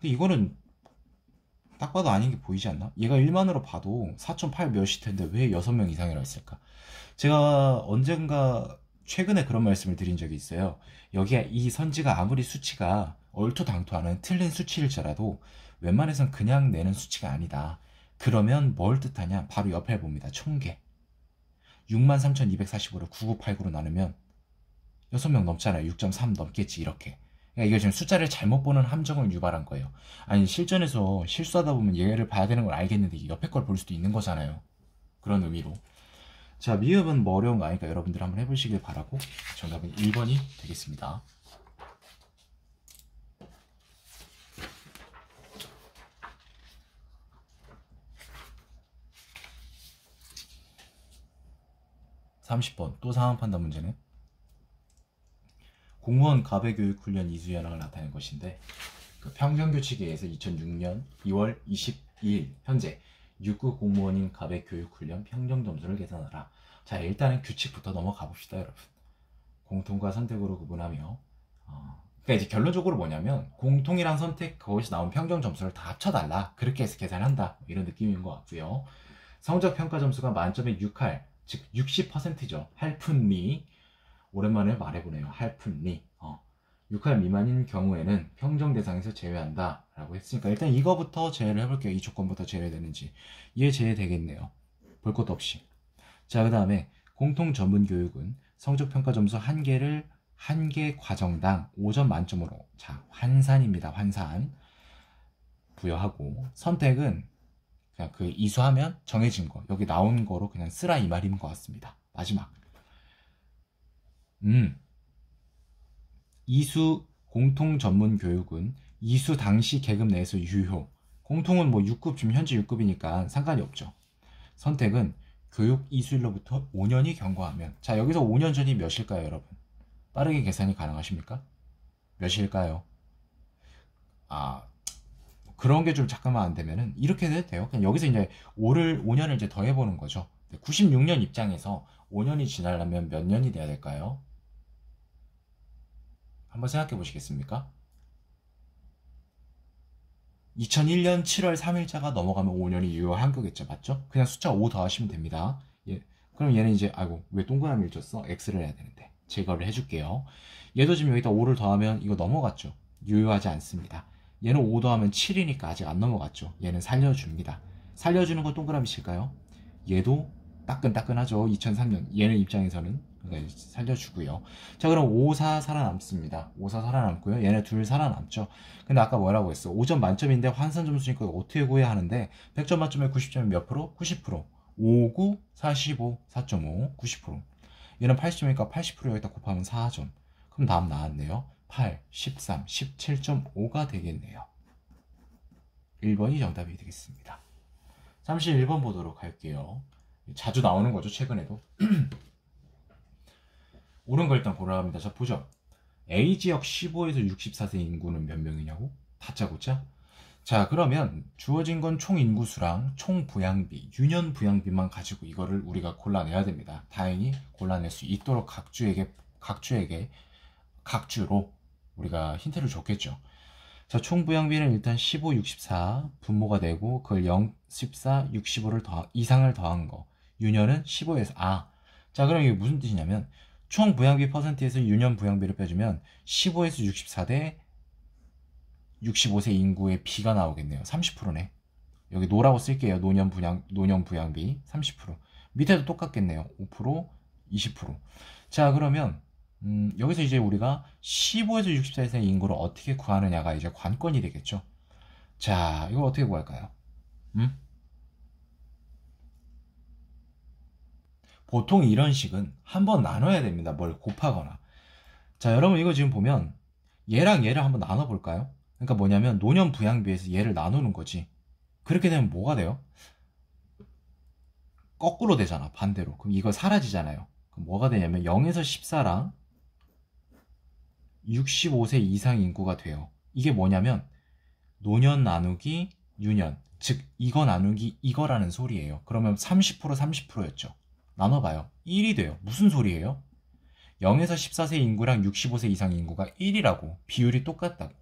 근데 이거는 딱 봐도 아닌 게 보이지 않나? 얘가 1만으로 봐도 4.8 몇일 텐데 왜 6명 이상이라 했을까? 제가 언젠가 최근에 그런 말씀을 드린 적이 있어요. 여기에 이 선지가 아무리 수치가 얼토당토하는 틀린 수치일지라도 웬만해선 그냥 내는 수치가 아니다. 그러면 뭘 뜻하냐? 바로 옆에 봅니다. 총계. 63,245를 9989로 나누면 6명 넘잖아요. 6.3 넘겠지 이렇게. 그러니까 이게 지금 숫자를 잘못 보는 함정을 유발한 거예요. 아니 실전에서 실수하다 보면 얘를 봐야 되는 걸 알겠는데 옆에 걸 볼 수도 있는 거잖아요. 그런 의미로. 자, 미흡은 뭐 어려운 거 아니까 여러분들 한번 해보시길 바라고 정답은 1번이 되겠습니다. (30번) 또 상황 판단 문제는 공무원 가배교육 훈련 이수 현황을 나타낸 것인데 그 평정규칙에 의해서 2006년 2월 22일 현재 6급 공무원인 가배교육 훈련 평정 점수를 계산하라. 자, 일단은 규칙부터 넘어가 봅시다, 여러분. 공통과 선택으로 구분하며 그러니까 이제 결론적으로 뭐냐면 공통이랑 선택 거기서 나온 평정 점수를 다 합쳐달라. 그렇게 해서 계산한다. 이런 느낌인 것 같고요. 성적 평가 점수가 만점에 6할, 즉 60%죠. 할푼리. 오랜만에 말해보네요. 할푼리. 6할 미만인 경우에는 평정 대상에서 제외한다 라고 했으니까 일단 이거부터 제외를 해볼게요. 이 조건부터 제외되는지. 얘 제외되겠네요. 볼 것도 없이. 자, 그 다음에 공통 전문 교육은 성적 평가 점수 1개를 1개 과정당 5점 만점으로, 자, 환산입니다. 환산 부여하고, 선택은 그냥 그 이수하면 정해진 거, 여기 나온 거로 그냥 쓰라 이 말인 것 같습니다. 마지막. 이수 공통 전문 교육은 이수 당시 계급 내에서 유효. 공통은 뭐 6급, 지금 현재 6급이니까 상관이 없죠. 선택은 교육 이수일로부터 5년이 경과하면. 자, 여기서 5년 전이 몇일까요, 여러분? 빠르게 계산이 가능하십니까? 몇일까요? 그런 게 좀 잠깐만 안 되면은 이렇게 해도 돼요. 그냥 여기서 이제 5년을 이제 더 해보는 거죠. 96년 입장에서 5년이 지나려면 몇 년이 돼야 될까요? 한번 생각해 보시겠습니까? 2001년 7월 3일자가 넘어가면 5년이 유효한 거겠죠. 맞죠? 그냥 숫자 5 더하시면 됩니다. 예. 그럼 얘는 이제, 아이고, 왜 동그라미를 줬어? X를 해야 되는데. 제거를 해줄게요. 얘도 지금 여기다 5를 더하면 이거 넘어갔죠. 유효하지 않습니다. 얘는 5 더하면 7이니까 아직 안 넘어갔죠. 얘는 살려줍니다. 살려주는 건 동그라미 칠까요? 얘도 따끈따끈하죠. 2003년. 얘는 입장에서는 살려주고요. 자, 그럼 5, 4 살아남습니다. 5, 4 살아남고요. 얘네 둘 살아남죠. 근데 아까 뭐라고 했어? 5점 만점인데 환산 점수니까 어떻게 구해야 하는데 100점 만점에 90점이 몇 프로? 90%. 5, 9, 45, 4.5, 90%. 얘는 80점이니까 80% 여기다 곱하면 4점. 그럼 다음 나왔네요. 8, 13, 17.5가 되겠네요. 1번이 정답이 되겠습니다. 잠시 1번 보도록 할게요. 자주 나오는 거죠, 최근에도. 옳은 거 일단 보라 합니다. 자, 보죠. A지역 15에서 64세 인구는 몇 명이냐고? 다짜고짜? 자, 그러면 주어진 건 총 인구수랑 총 부양비, 유년 부양비만 가지고 이거를 우리가 골라내야 됩니다. 다행히 골라낼 수 있도록 각주로 우리가 힌트를 줬겠죠. 자, 총 부양비는 일단 15, 64 분모가 되고 그걸 0, 14, 65를 이상을 더한 거. 유년은 15에서 자, 그럼 이게 무슨 뜻이냐면 총 부양비 퍼센트에서 유년 부양비를 빼주면 15에서 64 대 65세 인구의 비가 나오겠네요. 30%네. 여기 노라고 쓸게요. 노년 부양비 30%. 밑에도 똑같겠네요. 5%, 20%. 자, 그러면 여기서 이제 우리가 15에서 64세 인구를 어떻게 구하느냐가 이제 관건이 되겠죠. 자, 이걸 어떻게 구할까요? 보통 이런 식은 한번 나눠야 됩니다. 뭘 곱하거나. 자, 여러분 이거 지금 보면 얘랑 얘를 한번 나눠볼까요? 그러니까 뭐냐면 노년 부양비에서 얘를 나누는 거지. 그렇게 되면 뭐가 돼요? 거꾸로 되잖아. 반대로. 그럼 이거 사라지잖아요. 그럼 뭐가 되냐면 0에서 14랑 65세 이상 인구가 돼요. 이게 뭐냐면 노년 나누기 유년, 즉 이거 나누기 이거라는 소리예요. 그러면 30% 30%였죠. 나눠봐요. 1이 돼요. 무슨 소리예요? 0에서 14세 인구랑 65세 이상 인구가 1이라고 비율이 똑같다고.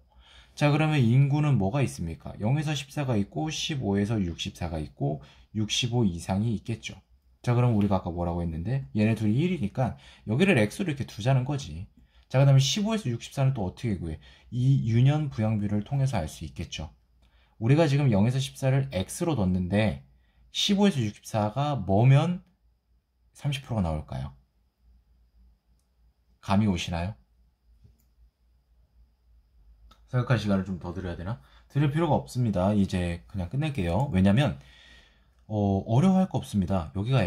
자, 그러면 인구는 뭐가 있습니까? 0에서 14가 있고 15에서 64가 있고 65 이상이 있겠죠. 자, 그럼 우리가 아까 뭐라고 했는데 얘네 둘이 1이니까 여기를 x로 이렇게 두자는 거지. 자, 그 다음에 15에서 64는 또 어떻게 구해? 이 유년 부양비를 통해서 알 수 있겠죠. 우리가 지금 0에서 14를 x로 뒀는데 15에서 64가 뭐면 30%가 나올까요? 감이 오시나요? 생각할 시간을 좀 더 드려야 되나? 드릴 필요가 없습니다. 이제 그냥 끝낼게요. 왜냐면 어려워할 거 없습니다. 여기가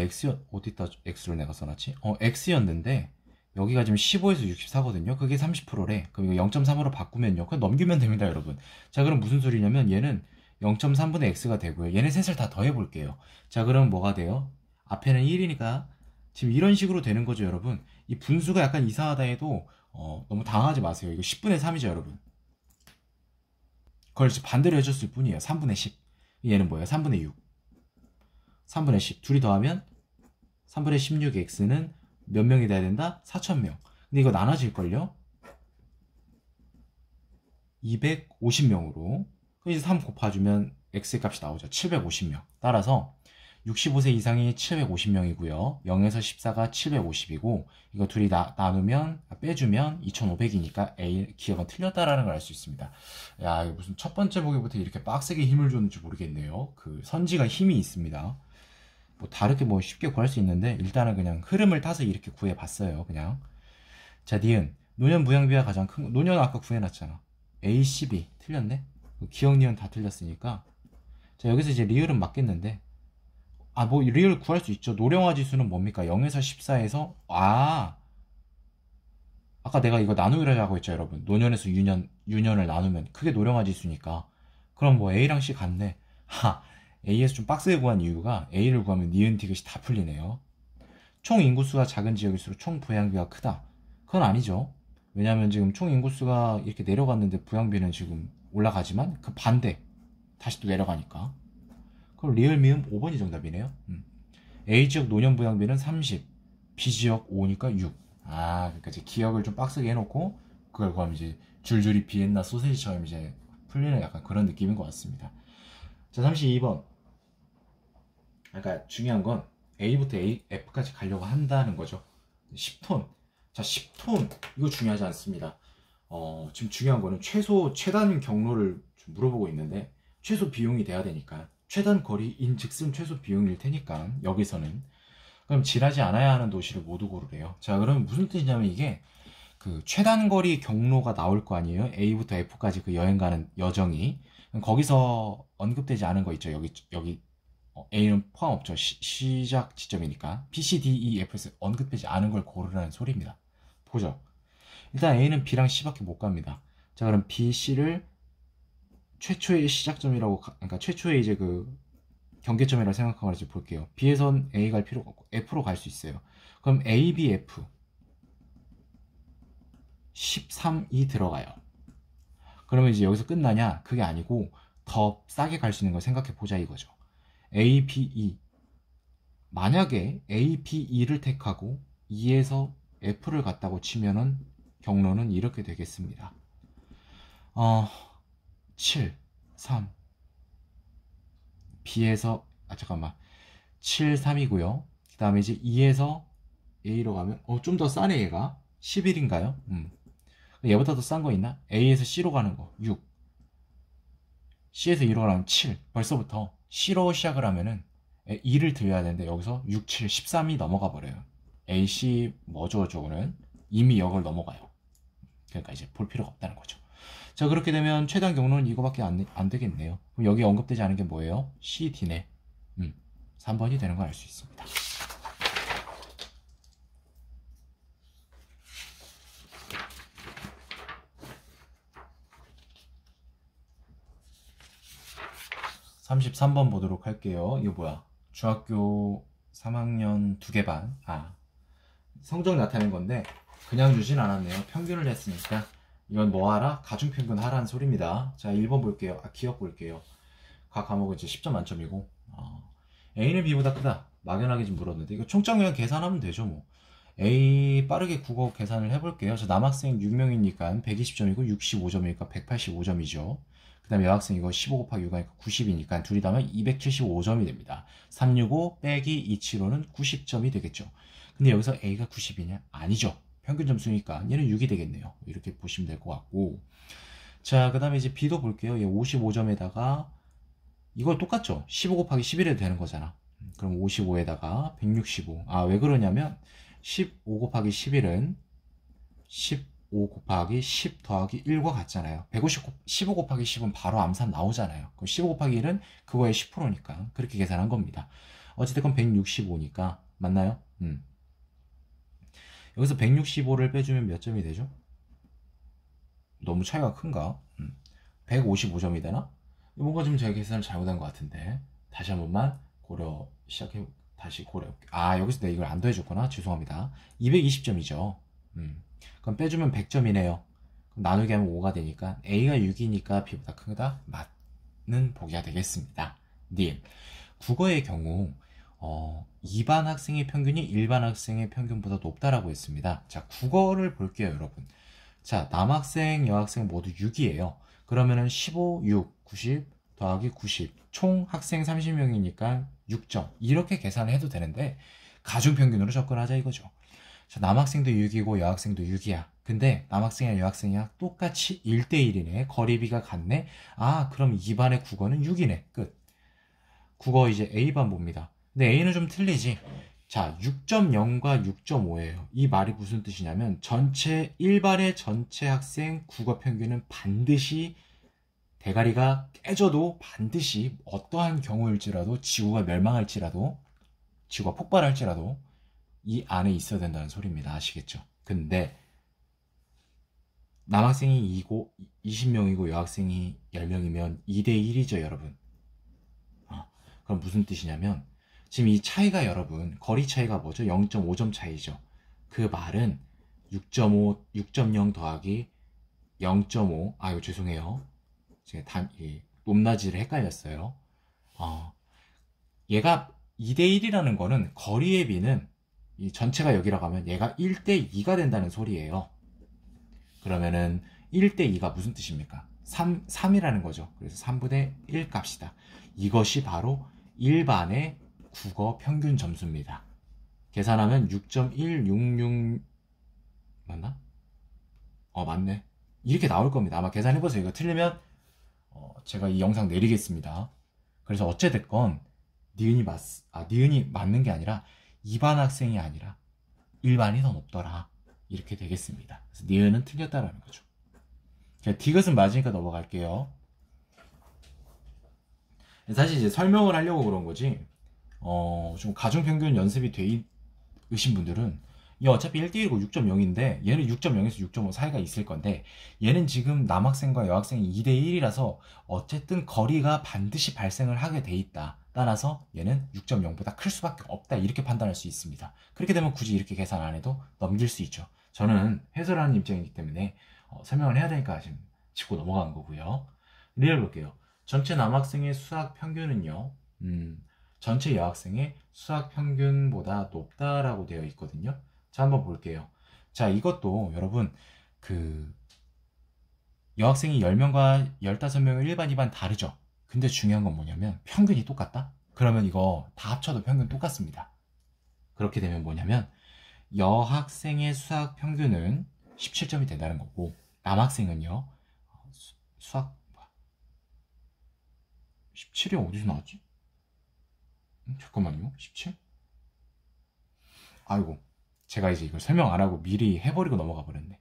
어디다 x를 내가 써놨지? x였는데 여기가 지금 15에서 64거든요. 그게 30%래. 그럼 이거 0.3으로 바꾸면요. 그냥 넘기면 됩니다, 여러분. 자, 그럼 무슨 소리냐면 얘는 0.3분의 x가 되고요. 얘네 셋을 다 더해볼게요. 자, 그럼 뭐가 돼요? 앞에는 1이니까 지금 이런 식으로 되는 거죠, 여러분. 이 분수가 약간 이상하다 해도 너무 당하지 마세요. 이거 10분의 3이죠, 여러분. 그걸 반대로 해줬을 뿐이에요. 3분의 10. 얘는 뭐예요? 3분의 6. 3분의 10. 둘이 더하면 3분의 16x는 몇 명이 돼야 된다? 4,000명. 근데 이거 나눠질걸요? 250명으로. 이제 3 곱해주면 x의 값이 나오죠. 750명. 따라서 65세 이상이 750명이고요. 0에서 14가 750이고 이거 둘이 나누면 빼주면 2500이니까 A 기억은 틀렸다라는 걸 알 수 있습니다. 야, 무슨 첫 번째 보기부터 이렇게 빡세게 힘을 줬는지 모르겠네요. 그 선지가 힘이 있습니다. 뭐 다르게 뭐 쉽게 구할 수 있는데 일단은 그냥 흐름을 타서 이렇게 구해봤어요. 그냥. 자, 니은 노년 부양비가 가장 큰 거. 노년 아까 구해놨잖아. A, 12 틀렸네. 기억, 니은 다 틀렸으니까. 자, 여기서 이제 리을은 맞겠는데 뭐 리을 구할 수 있죠. 노령화 지수는 뭡니까? 0에서 14에서 아까 내가 이거 나누기라고 했죠, 여러분. 노년에서 유년을 나누면 그게 노령화 지수니까. 그럼 뭐 A랑 C 같네. A에서 좀 빡세게 구한 이유가 A를 구하면 니은 디귿이 다 풀리네요. 총 인구수가 작은 지역일수록 총 부양비가 크다. 그건 아니죠. 왜냐하면 지금 총 인구수가 이렇게 내려갔는데 부양비는 지금 올라가지만 그 반대 다시 또 내려가니까. 그럼 리을 미음 5번이 정답이네요. A지역 노년 부양비는 30, B지역 5니까 6. 그러니까 이제 기억을 좀 빡세게 해놓고 그걸 구하면 이제 줄줄이 비엔나 소세지처럼 이제 풀리는 약간 그런 느낌인 것 같습니다. 자, 32번. 그러니까 중요한 건 A부터 F까지 가려고 한다는 거죠. 10톤. 자, 10톤 이거 중요하지 않습니다. 지금 중요한 거는 최단 경로를 좀 물어보고 있는데 최소 비용이 돼야 되니까 최단 거리인 즉슨 최소 비용일 테니까 여기서는 그럼 지나지 않아야 하는 도시를 모두 고르래요. 자, 그러면 무슨 뜻이냐면 이게 그 최단 거리 경로가 나올 거 아니에요. A부터 F까지 그 여행 가는 여정이 거기서 언급되지 않은 거 있죠. 여기 A는 포함 없죠. 시작 지점이니까 B, C, D, E, F에서 언급되지 않은 걸 고르라는 소리입니다. 보죠. 일단 A는 B랑 C밖에 못 갑니다. 자, 그럼 B, C를 최초의 시작점이라고, 그러니까 최초의 이제 그 경계점이라고 생각하고 이제 볼게요. B에선 A 갈 필요가 없고 F로 갈 수 있어요. 그럼 A, B, F 13이 들어가요. 그러면 이제 여기서 끝나냐? 그게 아니고 더 싸게 갈 수 있는 걸 생각해 보자 이거죠. A, B, E. 만약에 A, B, E를 택하고 E에서 F를 갔다고 치면은 경로는 이렇게 되겠습니다. 7, 3. B에서, 잠깐만. 7, 3이고요. 그 다음에 이제 2에서 A로 가면, 좀 더 싸네, 얘가. 11인가요? 얘보다 더 싼 거 있나? A에서 C로 가는 거, 6. C에서 2로 가면 7. 벌써부터 C로 시작을 하면은 2를 들려야 되는데, 여기서 6, 7, 13이 넘어가 버려요. A, C, 뭐죠, 저거는? 이미 역을 넘어가요. 그러니까 이제 볼 필요가 없다는 거죠. 자, 그렇게 되면 최단 경로는 이거밖에 안 되겠네요. 그럼 여기 언급되지 않은 게 뭐예요? C, D네. 3번이 되는 걸 알 수 있습니다. (33번) 보도록 할게요. 이거 뭐야? 중학교 3학년 2개 반. 성적 나타낸 건데 그냥 주진 않았네요. 평균을 했으니까 이건 뭐 하라? 가중평균 하라는 소리입니다. 자, 1번 볼게요. 기억 볼게요. 각 과목은 이제 10점 만점이고 A는 B보다 크다. 막연하게 좀 물었는데 이거 총점유형 계산하면 되죠. 뭐 A 빠르게 국어 계산을 해볼게요. 저 남학생 6명이니까 120점이고 65점이니까 185점이죠. 그 다음에 여학생 이거 15 곱하기 6하니까 90이니까 둘이 다면 275점이 됩니다. 365 빼기 275는 90점이 되겠죠. 근데 여기서 A가 90이냐? 아니죠. 평균 점수니까 얘는 6이 되겠네요. 이렇게 보시면 될 것 같고. 자, 그 다음에 이제 B도 볼게요. 얘 55점에다가 이거 똑같죠? 15 곱하기 11해도 되는 거잖아. 그럼 55에다가 165. 아, 왜 그러냐면 15 곱하기 11은 15 곱하기 10 더하기 1과 같잖아요. 15 곱하기 10은 바로 암산 나오잖아요. 그럼 15 곱하기 1은 그거의 10%니까 그렇게 계산한 겁니다. 어찌됐건 165니까 맞나요? 여기서 165를 빼주면 몇 점이 되죠? 너무 차이가 큰가? 155점이 되나? 뭔가 좀 제가 계산을 잘못한 것 같은데 다시 한 번만 다시 고려해볼게요. 아, 여기서 내가 이걸 안 더해줬구나. 죄송합니다. 220점이죠. 그럼 빼주면 100점이네요. 그럼 나누기 하면 5가 되니까 A가 6이니까 B보다 크다. 맞는 보기가 되겠습니다. 님, 국어의 경우 2반 학생의 평균이 일반 학생의 평균보다 높다라고 했습니다. 자, 국어를 볼게요, 여러분. 자, 남학생, 여학생 모두 6이에요. 그러면은 15, 6, 90 더하기 90. 총 학생 30명이니까 6점. 이렇게 계산을 해도 되는데, 가중평균으로 접근하자 이거죠. 자, 남학생도 6이고 여학생도 6이야. 근데 남학생이랑 여학생이랑 똑같이 1대1이네. 거리비가 같네. 아, 그럼 2반의 국어는 6이네. 끝. 국어 이제 A반 봅니다. 근데 A는 좀 틀리지. 자, 6.0과 6.5예요. 이 말이 무슨 뜻이냐면 일반의 전체 학생 국어 평균은 반드시 대가리가 깨져도 반드시 어떠한 경우일지라도 지구가 멸망할지라도 지구가 폭발할지라도 이 안에 있어야 된다는 소리입니다. 아시겠죠? 근데 남학생이 20명이고 여학생이 10명이면 2대1이죠, 여러분. 그럼 무슨 뜻이냐면 지금 이 차이가 여러분 거리 차이가 뭐죠? 0.5점 차이죠. 그 말은 6.5, 6.0 더하기 0.5 아유 죄송해요. 제가 높낮이를 헷갈렸어요. 얘가 2대1이라는 거는 거리의 비는 이 전체가 여기라고 하면 얘가 1대2가 된다는 소리예요. 그러면은 1대2가 무슨 뜻입니까? 3이라는 거죠. 그래서 3분의 1 값이다. 이것이 바로 일반의 국어 평균 점수입니다. 계산하면 6.166 맞나? 맞네. 이렇게 나올 겁니다. 아마 계산해보세요. 이거 틀리면 제가 이 영상 내리겠습니다. 그래서 어찌됐건 니은이 맞는 게 아니라 2반 학생이 아니라 1반이 더 높더라. 이렇게 되겠습니다. 그래서 니은은 틀렸다라는 거죠. 디귿은 맞으니까 넘어갈게요. 사실 이제 설명을 하려고 그런 거지. 좀 가중평균 연습이 돼 있으신 분들은 얘 어차피 1대1이고 6.0인데 얘는 6.0에서 6.5 사이가 있을 건데 얘는 지금 남학생과 여학생이 2대1이라서 어쨌든 거리가 반드시 발생을 하게 돼 있다. 따라서 얘는 6.0보다 클 수밖에 없다. 이렇게 판단할 수 있습니다. 그렇게 되면 굳이 이렇게 계산 안 해도 넘길 수 있죠. 저는 해설하는 입장이기 때문에 설명을 해야 되니까 지금 짚고 넘어간 거고요. 리얼 볼게요. 전체 남학생의 수학 평균은요. 전체 여학생의 수학 평균보다 높다라고 되어 있거든요. 자, 한번 볼게요. 자, 이것도 여러분 여학생이 10명과 15명의 일반, 2반 다르죠. 근데 중요한 건 뭐냐면 평균이 똑같다? 그러면 이거 다 합쳐도 평균 똑같습니다. 그렇게 되면 뭐냐면 여학생의 수학 평균은 17점이 된다는 거고 남학생은요 수학 17이 어디서 나왔지? 잠깐만요. 17? 아이고, 제가 이제 이걸 설명 안 하고 미리 해버리고 넘어가 버렸네.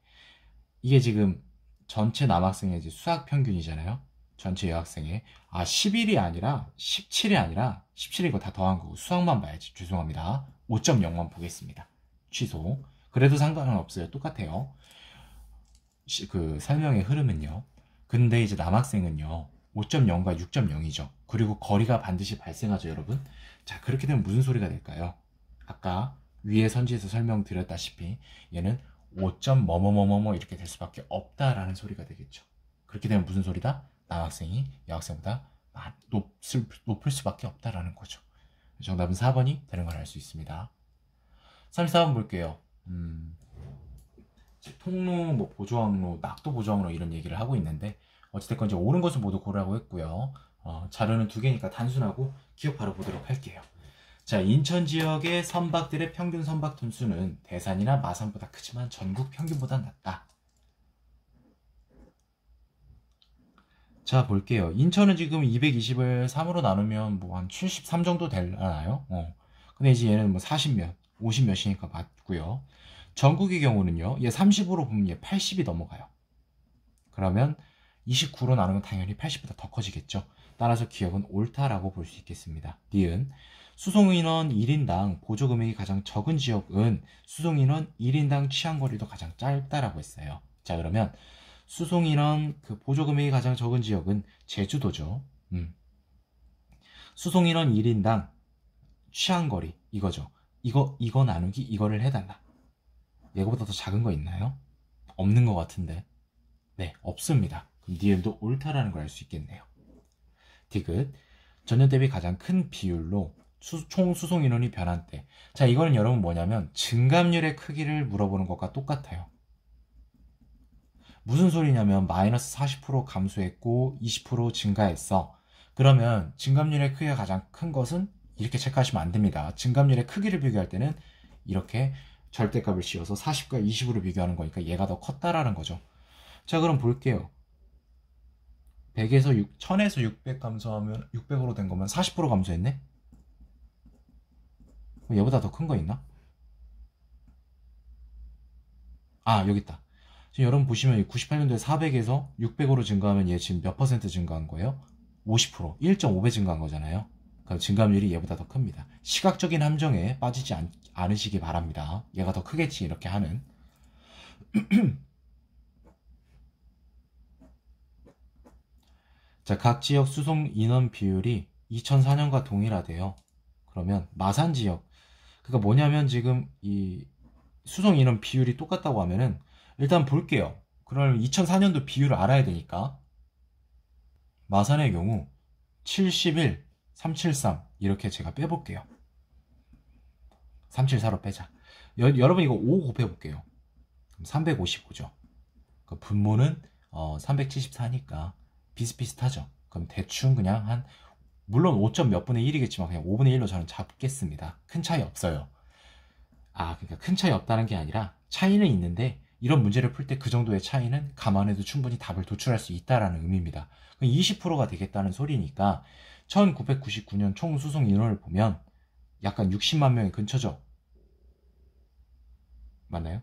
이게 지금 전체 남학생의 이제 수학 평균이잖아요. 전체 여학생의 11이 아니라 17이 아니라 17이 이거 다 더한 거고 수학만 봐야지. 죄송합니다. 5.0만 보겠습니다. 취소. 그래도 상관은 없어요. 똑같아요. 그 설명의 흐름은요. 근데 이제 남학생은요. 5.0과 6.0이죠. 그리고 거리가 반드시 발생하죠, 여러분. 자, 그렇게 되면 무슨 소리가 될까요? 아까 위에 선지에서 설명드렸다시피 얘는 5점 뭐뭐뭐뭐 이렇게 될 수밖에 없다라는 소리가 되겠죠. 그렇게 되면 무슨 소리다? 남학생이 여학생보다 높을 수밖에 없다라는 거죠. 정답은 4번이 되는 걸 알 수 있습니다. 34번 볼게요. 통로, 뭐 보조항로, 낙도 보조항로 이런 얘기를 하고 있는데 어찌됐건 이제 옳은 것을 모두 고르라고 했고요. 자료는 두 개니까 단순하고 기억 바로 보도록 할게요. 자, 인천 지역의 선박들의 평균 선박 톤수는 대산이나 마산보다 크지만 전국 평균보다 낮다. 자, 볼게요. 인천은 지금 220을 3으로 나누면 뭐 한 73 정도 되나요? 근데 이제 얘는 뭐 40몇, 50몇이니까 맞고요. 전국의 경우는요, 얘 30으로 보면 얘 80이 넘어가요. 그러면 29로 나누면 당연히 80보다 더 커지겠죠. 따라서 기억은 옳다라고 볼 수 있겠습니다. 니은 수송인원 1인당 보조금액이 가장 적은 지역은 수송인원 1인당 취항거리도 가장 짧다라고 했어요. 자, 그러면 수송인원 그 보조금액이 가장 적은 지역은 제주도죠. 수송인원 1인당 취항거리 이거죠. 이거 나누기 이거를 해달라. 이거보다 더 작은 거 있나요? 없는 것 같은데. 네, 없습니다. 그럼 니은도 옳다라는 걸 알 수 있겠네요. 디귿 전년 대비 가장 큰 비율로 총 수송 인원이 변한 때. 자, 이거는 여러분 뭐냐면 증감률의 크기를 물어보는 것과 똑같아요. 무슨 소리냐면 마이너스 40% 감소했고 20% 증가했어. 그러면 증감률의 크기가 가장 큰 것은 이렇게 체크하시면 안 됩니다. 증감률의 크기를 비교할 때는 이렇게 절대값을 씌워서 40과 20으로 비교하는 거니까 얘가 더 컸다라는 거죠. 자, 그럼 볼게요. 100에서 1000에서 600 감소하면 600으로 된 거면 40% 감소했네? 얘보다 더 큰 거 있나? 아, 여기 있다. 지금 여러분 보시면 98년도에 400에서 600으로 증가하면 얘 지금 몇 퍼센트 증가한 거예요? 50%, 1.5배 증가한 거잖아요. 그럼 증가율이 얘보다 더 큽니다. 시각적인 함정에 빠지지 않으시기 바랍니다. 얘가 더 크겠지 이렇게 하는. 자, 각 지역 수송 인원 비율이 2004년과 동일하대요. 그러면 마산 지역, 그러니까 뭐냐면 지금 이 수송 인원 비율이 똑같다고 하면은 일단 볼게요. 그럼 2004년도 비율을 알아야 되니까 마산의 경우 71, 373 이렇게 제가 빼볼게요. 374로 빼자. 여러분 이거 5 곱해볼게요. 355죠. 그 분모는 374니까 비슷비슷하죠. 그럼 대충 그냥 한 물론 5점 몇 분의 1이겠지만 그냥 5분의 1로 저는 잡겠습니다. 큰 차이 없어요. 그러니까 큰 차이 없다는 게 아니라 차이는 있는데 이런 문제를 풀 때 그 정도의 차이는 감안해도 충분히 답을 도출할 수 있다라는 의미입니다. 20%가 되겠다는 소리니까 1999년 총 수송 인원을 보면 약간 60만 명이 근처죠. 맞나요?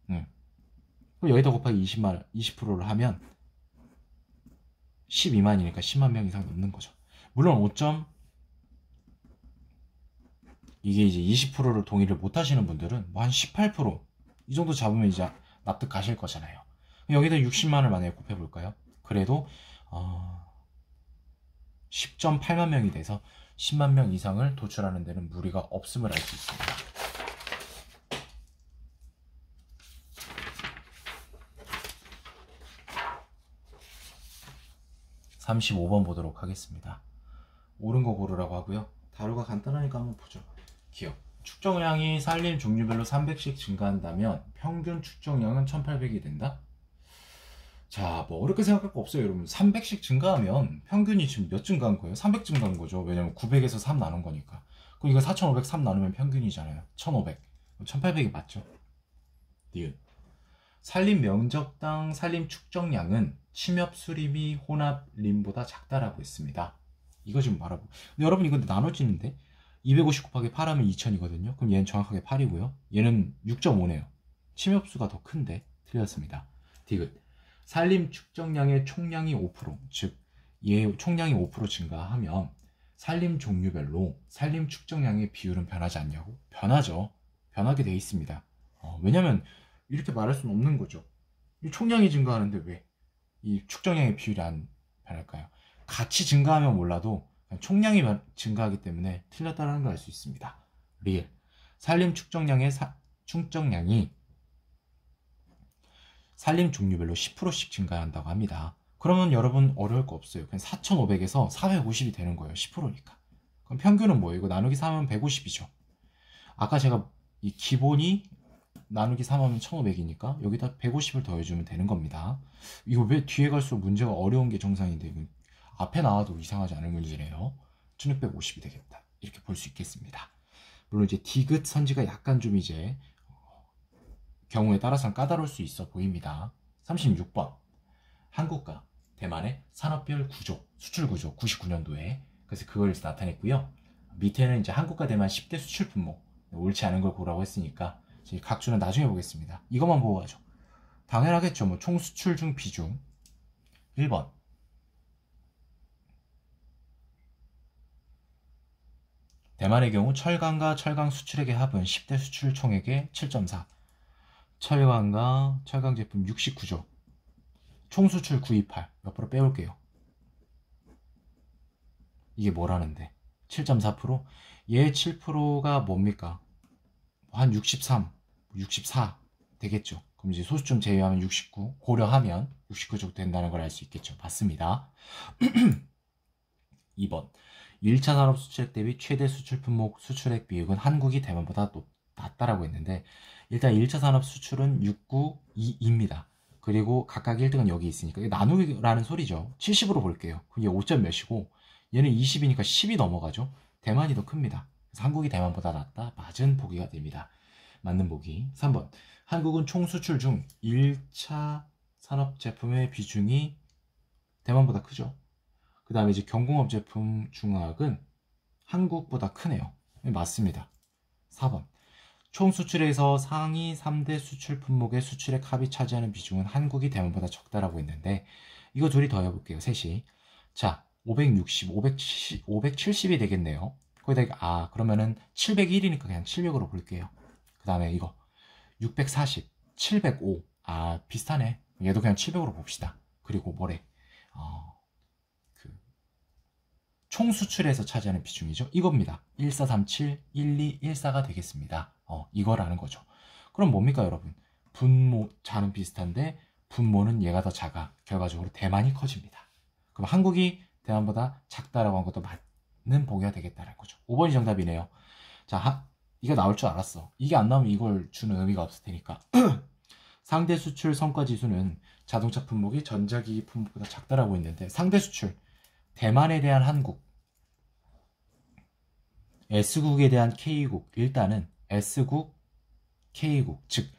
그럼 여기다 곱하기 20%를 하면 12만이니까 10만 명 이상 넘는 거죠. 물론 5점 이게 이제 20%를 동의를 못 하시는 분들은 뭐 한 18%이 정도 잡으면 이제 납득 가실 거잖아요. 여기다 60만을 만약에 곱해볼까요? 그래도 10.8만 명이 돼서 10만 명 이상을 도출하는 데는 무리가 없음을 알 수 있습니다. 35번 보도록 하겠습니다. 옳은 거 고르라고 하고요. 다루가 간단하니까 한번 보죠. 기억. 축정량이 산림 종류별로 300씩 증가한다면 평균 축정량은 1800이 된다? 자, 뭐 어렵게 생각할 거 없어요, 여러분. 300씩 증가하면 평균이 지금 몇 증가한 거예요? 300 증가한 거죠. 왜냐면 900에서 3 나눈 거니까. 그럼 이거 4500 3 나누면 평균이잖아요. 1500. 1800이 맞죠? 니은. 산림 면적당 산림 축정량은 침엽 수림이 혼합 림보다 작다라고 했습니다. 이거 지금 말하고. 근데 여러분 이거 나눠지는데 250 곱하기 8 하면 2000이거든요. 그럼 얘는 정확하게 8이고요. 얘는 6.5네요. 침엽수가 더 큰데 틀렸습니다. 디귿. 산림 축정량의 총량이 5%, 즉 얘 총량이 5% 증가하면 산림 종류별로 산림 축정량의 비율은 변하지 않냐고? 변하죠. 변하게 돼 있습니다. 왜냐면 이렇게 말할 수는 없는 거죠. 이 총량이 증가하는데 왜 이 축정량의 비율이 안 변할까요? 같이 증가하면 몰라도 총량이 증가하기 때문에 틀렸다는 걸 알 수 있습니다. 리을. 산림 축정량의 축정량이 산림 종류별로 10%씩 증가한다고 합니다. 그러면 여러분 어려울 거 없어요. 그냥 4500에서 450이 되는 거예요. 10%니까. 그럼 평균은 뭐예요? 이거 나누기 3하면 150이죠. 아까 제가 이 기본이 나누기 3하면 1500이니까 여기다 150을 더해주면 되는 겁니다. 이거 왜 뒤에 갈수록 문제가 어려운 게 정상인데 이건 앞에 나와도 이상하지 않은 문제네요. 1650이 되겠다. 이렇게 볼 수 있겠습니다. 물론 이제 디귿 선지가 약간 좀 이제 경우에 따라서는 까다로울 수 있어 보입니다. 36번 한국과 대만의 산업별 구조, 수출 구조 99년도에 그래서 그걸 나타냈고요. 밑에는 이제 한국과 대만 10대 수출 품목 옳지 않은 걸 고르라고 했으니까 각주는 나중에 보겠습니다. 이것만 보고 가죠. 당연하겠죠. 뭐 총 수출 중 비중 1번 대만의 경우 철강과 철강 수출액의 합은 10대 수출 총액의 7.4 철강과 철강 제품 69조 총 수출 928 옆으로 빼올게요. 이게 뭐라는데 7.4%? 얘 7%가 뭡니까? 한 63, 64 되겠죠. 그럼 이제 소수점 제외하면 69 고려하면 69 정도 된다는 걸 알 수 있겠죠. 맞습니다. 2번 1차 산업 수출액 대비 최대 수출 품목 수출액 비율은 한국이 대만보다 낮다라고 했는데 일단 1차 산업 수출은 692입니다. 그리고 각각 1등은 여기 있으니까 나누기라는 소리죠. 70으로 볼게요. 그럼 얘 5점 몇이고 얘는 20이니까 10이 넘어가죠. 대만이 더 큽니다. 그래서 한국이 대만보다 낮다. 맞은 보기가 됩니다. 맞는 보기. 3번 한국은 총 수출 중 1차 산업 제품의 비중이 대만보다 크죠. 그 다음에 이제 경공업 제품 중화학은 한국보다 크네요. 맞습니다. 4번 총 수출에서 상위 3대 수출 품목의 수출액 합이 차지하는 비중은 한국이 대만보다 적다라고 했는데 이거 둘이 더해볼게요. 셋이. 자 560, 570이 되겠네요. 거기다 그러면은 701이니까 그냥 700으로 볼게요. 그 다음에 이거 640, 705 비슷하네. 얘도 그냥 700으로 봅시다. 그리고 뭐래 총 수출에서 차지하는 비중이죠. 이겁니다. 1437, 1214가 되겠습니다. 이거라는 거죠. 그럼 뭡니까 여러분? 분모 자는 비슷한데 분모는 얘가 더 작아. 결과적으로 대만이 커집니다. 그럼 한국이 대만보다 작다라고 한 것도 맞는 보기가 되겠다는 거죠. 5번이 정답이네요. 자, 이거 나올 줄 알았어. 이게 안 나오면 이걸 주는 의미가 없을 테니까. 상대 수출 성과 지수는 자동차 품목이 전자기기 품목보다 작다라고 했는데 상대 수출 대만에 대한 한국 S국에 대한 K국 일단은 S국, K국 즉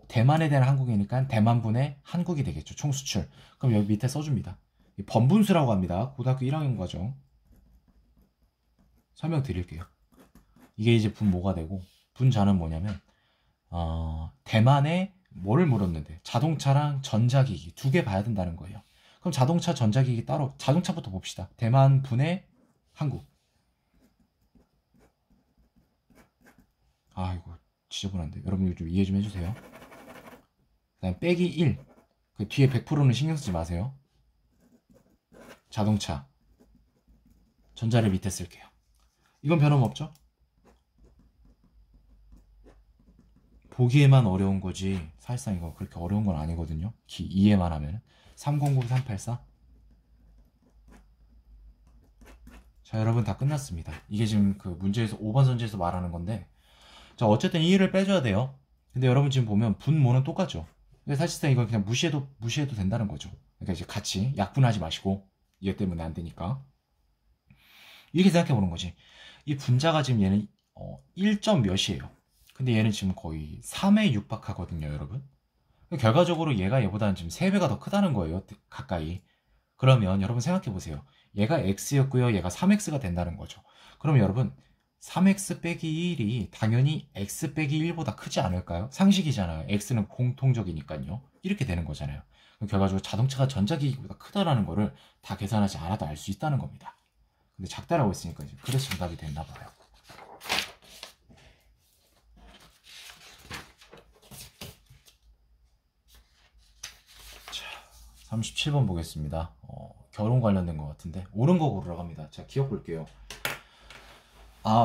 대만에 대한 한국이니까 대만분의 한국이 되겠죠. 총수출. 그럼 여기 밑에 써줍니다. 번분수라고 합니다. 고등학교 1학년 과정 설명드릴게요. 이게 이제 분모가 되고 분자는 뭐냐면 대만에 뭐를 물었는데 자동차랑 전자기기 두 개 봐야 된다는 거예요. 그럼 자동차, 전자기기 따로 자동차부터 봅시다. 대만 분의 한국. 이거 지저분한데 여러분 이거 좀 이해 좀 해주세요. 그 다음 빼기 1 그 뒤에 100%는 신경 쓰지 마세요. 자동차 전자를 밑에 쓸게요. 이건 변함없죠? 보기에만 어려운 거지 사실상 이거 그렇게 어려운 건 아니거든요. 이해만 하면 300384 자 여러분 다 끝났습니다. 이게 지금 그 문제에서 5번 선지에서 말하는 건데 자 어쨌든 2를 빼줘야 돼요. 근데 여러분 지금 보면 분모는 똑같죠. 근데 사실상 이건 그냥 무시해도 된다는 거죠. 그러니까 이제 같이 약분하지 마시고 이게 때문에 안 되니까 이렇게 생각해 보는 거지. 이 분자가 지금 얘는 1점 몇이에요. 근데 얘는 지금 거의 3에 육박하거든요 여러분. 결과적으로 얘가 얘보다는 지금 3배가 더 크다는 거예요 가까이. 그러면 여러분 생각해 보세요. 얘가 x였고요 얘가 3x가 된다는 거죠. 그럼 여러분 3x 빼기 1이 당연히 x 빼기 1보다 크지 않을까요? 상식이잖아요. x는 공통적이니까요. 이렇게 되는 거잖아요. 결과적으로 자동차가 전자기기보다 크다라는 거를 다 계산하지 않아도 알 수 있다는 겁니다. 근데 작다라고 했으니까 이제 그래서 정답이 됐나 봐요. 자, 37번 보겠습니다. 결혼 관련된 것 같은데 옳은 거 고르라고 합니다. 자, 기억 볼게요.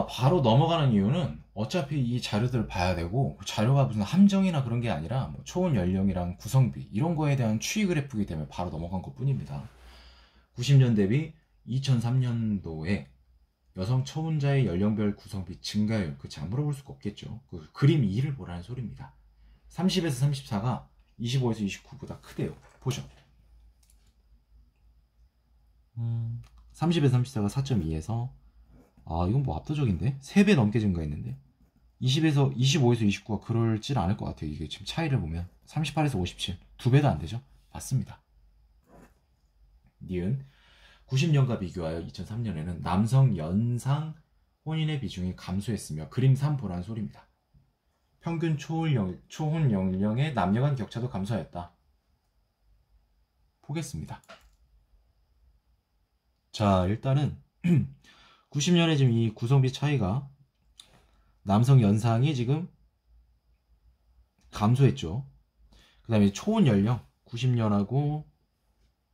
바로 넘어가는 이유는 어차피 이 자료들을 봐야 되고 자료가 무슨 함정이나 그런 게 아니라 뭐 초원 연령이랑 구성비 이런 거에 대한 추이 그래프이기 때문에 바로 넘어간 것 뿐입니다. 90년 대비 2003년도에 여성 처혼자의 연령별 구성비 증가율, 그치, 안 물어볼 수가 없겠죠. 그 그림 2를 보라는 소리입니다. 30에서 34가 25에서 29보다 크대요. 보죠. 30에서 34가 4.2에서, 아, 이건 뭐 압도적인데? 3배 넘게 증가했는데? 25에서 29가 그럴진 않을 것 같아요. 이게 지금 차이를 보면 38에서 57, 2배도 안 되죠? 맞습니다. 니은 90년과 비교하여 2003년에는 남성 연상 혼인의 비중이 감소했으며 그림 3 보라는 소리입니다. 평균 초혼 연령의 남녀 간 격차도 감소하였다. 보겠습니다. 자, 일단은 90년에 지금 이 구성비 차이가, 남성 연상이 지금 감소했죠. 그 다음에 초혼 연령 90년하고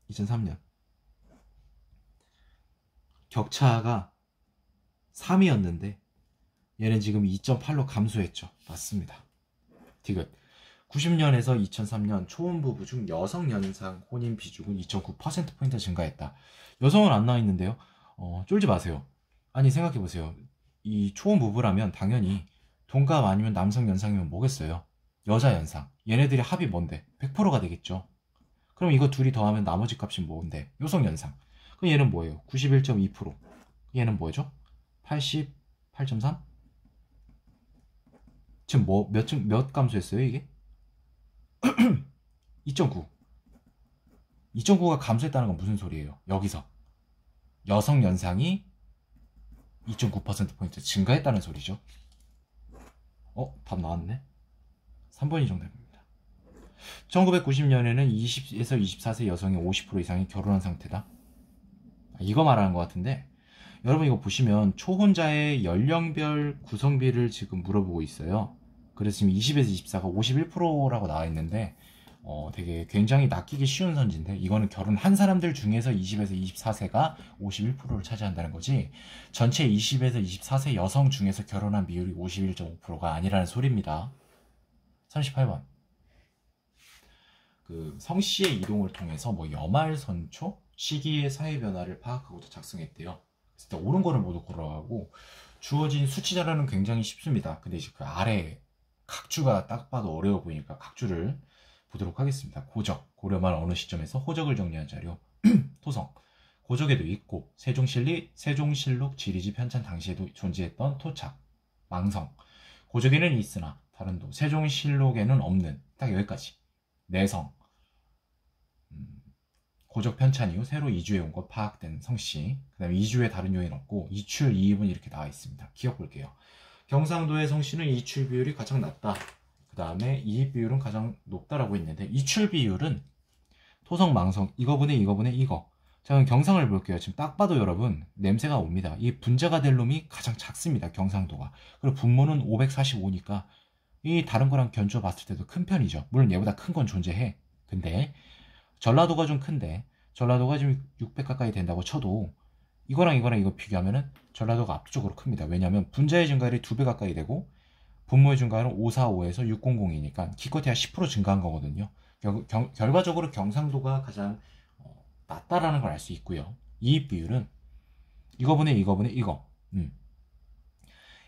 2003년 격차가 3이었는데 얘는 지금 2.8로 감소했죠. 맞습니다. 디귿. 90년에서 2003년 초혼 부부 중 여성 연상 혼인 비중은 2.9%포인트 증가했다. 여성은 안 나와 있는데요. 쫄지 마세요. 아니, 생각해보세요. 이 초혼 부부라면 당연히 동갑 아니면 남성 연상이면 뭐겠어요? 여자 연상. 얘네들이 합이 뭔데? 100%가 되겠죠. 그럼 이거 둘이 더하면 나머지 값이 뭔데? 여성 연상. 그럼 얘는 뭐예요? 91.2%. 얘는 뭐죠? 88.3? 지금 몇 감소했어요, 이게? 2.9. 2.9가 감소했다는 건 무슨 소리예요? 여기서 여성 연상이 2.9%포인트 증가했다는 소리죠. 답 나왔네. 3번이 정답입니다. 1990년에는 20에서 24세 여성의 50% 이상이 결혼한 상태다. 이거 말하는 것 같은데, 여러분 이거 보시면 초혼자의 연령별 구성비를 지금 물어보고 있어요. 그래서 지금 20에서 24가 51%라고 나와 있는데, 되게 굉장히 낚이기 쉬운 선지인데, 이거는 결혼한 사람들 중에서 20에서 24세가 51%를 차지한다는 거지, 전체 20에서 24세 여성 중에서 결혼한 비율이 51.5%가 아니라는 소리입니다. 38번. 그 성씨의 이동을 통해서 뭐 여말선초 시기의 사회 변화를 파악하고도 작성했대요. 그래서 옳은 거를 모두 고려하고, 주어진 수치 자료는 굉장히 쉽습니다. 근데 이제 그 아래 각주가 딱 봐도 어려워 보이니까 각주를 보도록 하겠습니다. 고적, 고려말 어느 시점에서 호적을 정리한 자료. 토성, 고적에도 있고 세종실록 지리지 편찬 당시에도 존재했던 토착. 망성, 고적에는 있으나 다른 도, 세종실록에는 없는, 딱 여기까지. 내성, 고적 편찬 이후 새로 이주해온 것 파악된 성씨. 그 다음에 이주에 다른 요인 없고 이출 이입은 이렇게 나와 있습니다. 기억 볼게요. 경상도의 성씨는 이출 비율이 가장 낮다. 그 다음에 이입 비율은 가장 높다라고 했는데, 이출 비율은 토성, 망성, 이거분의 이거. 자, 그럼 경상을 볼게요. 지금 딱 봐도 여러분 냄새가 옵니다. 이 분자가 될 놈이 가장 작습니다. 경상도가. 그리고 분모는 545니까 이 다른 거랑 견주어 봤을 때도 큰 편이죠. 물론 얘보다 큰 건 존재해. 근데 전라도가 좀 큰데, 전라도가 지금 600 가까이 된다고 쳐도 이거랑 이거 비교하면은 전라도가 압도적으로 큽니다. 왜냐하면 분자의 증가율이 2배 가까이 되고 분모의 증가율은 545에서 600이니까 기껏해야 10% 증가한 거거든요. 결과적으로 경상도가 가장 낮다라는 걸 알 수 있고요. 이입 비율은 이거분의 이거.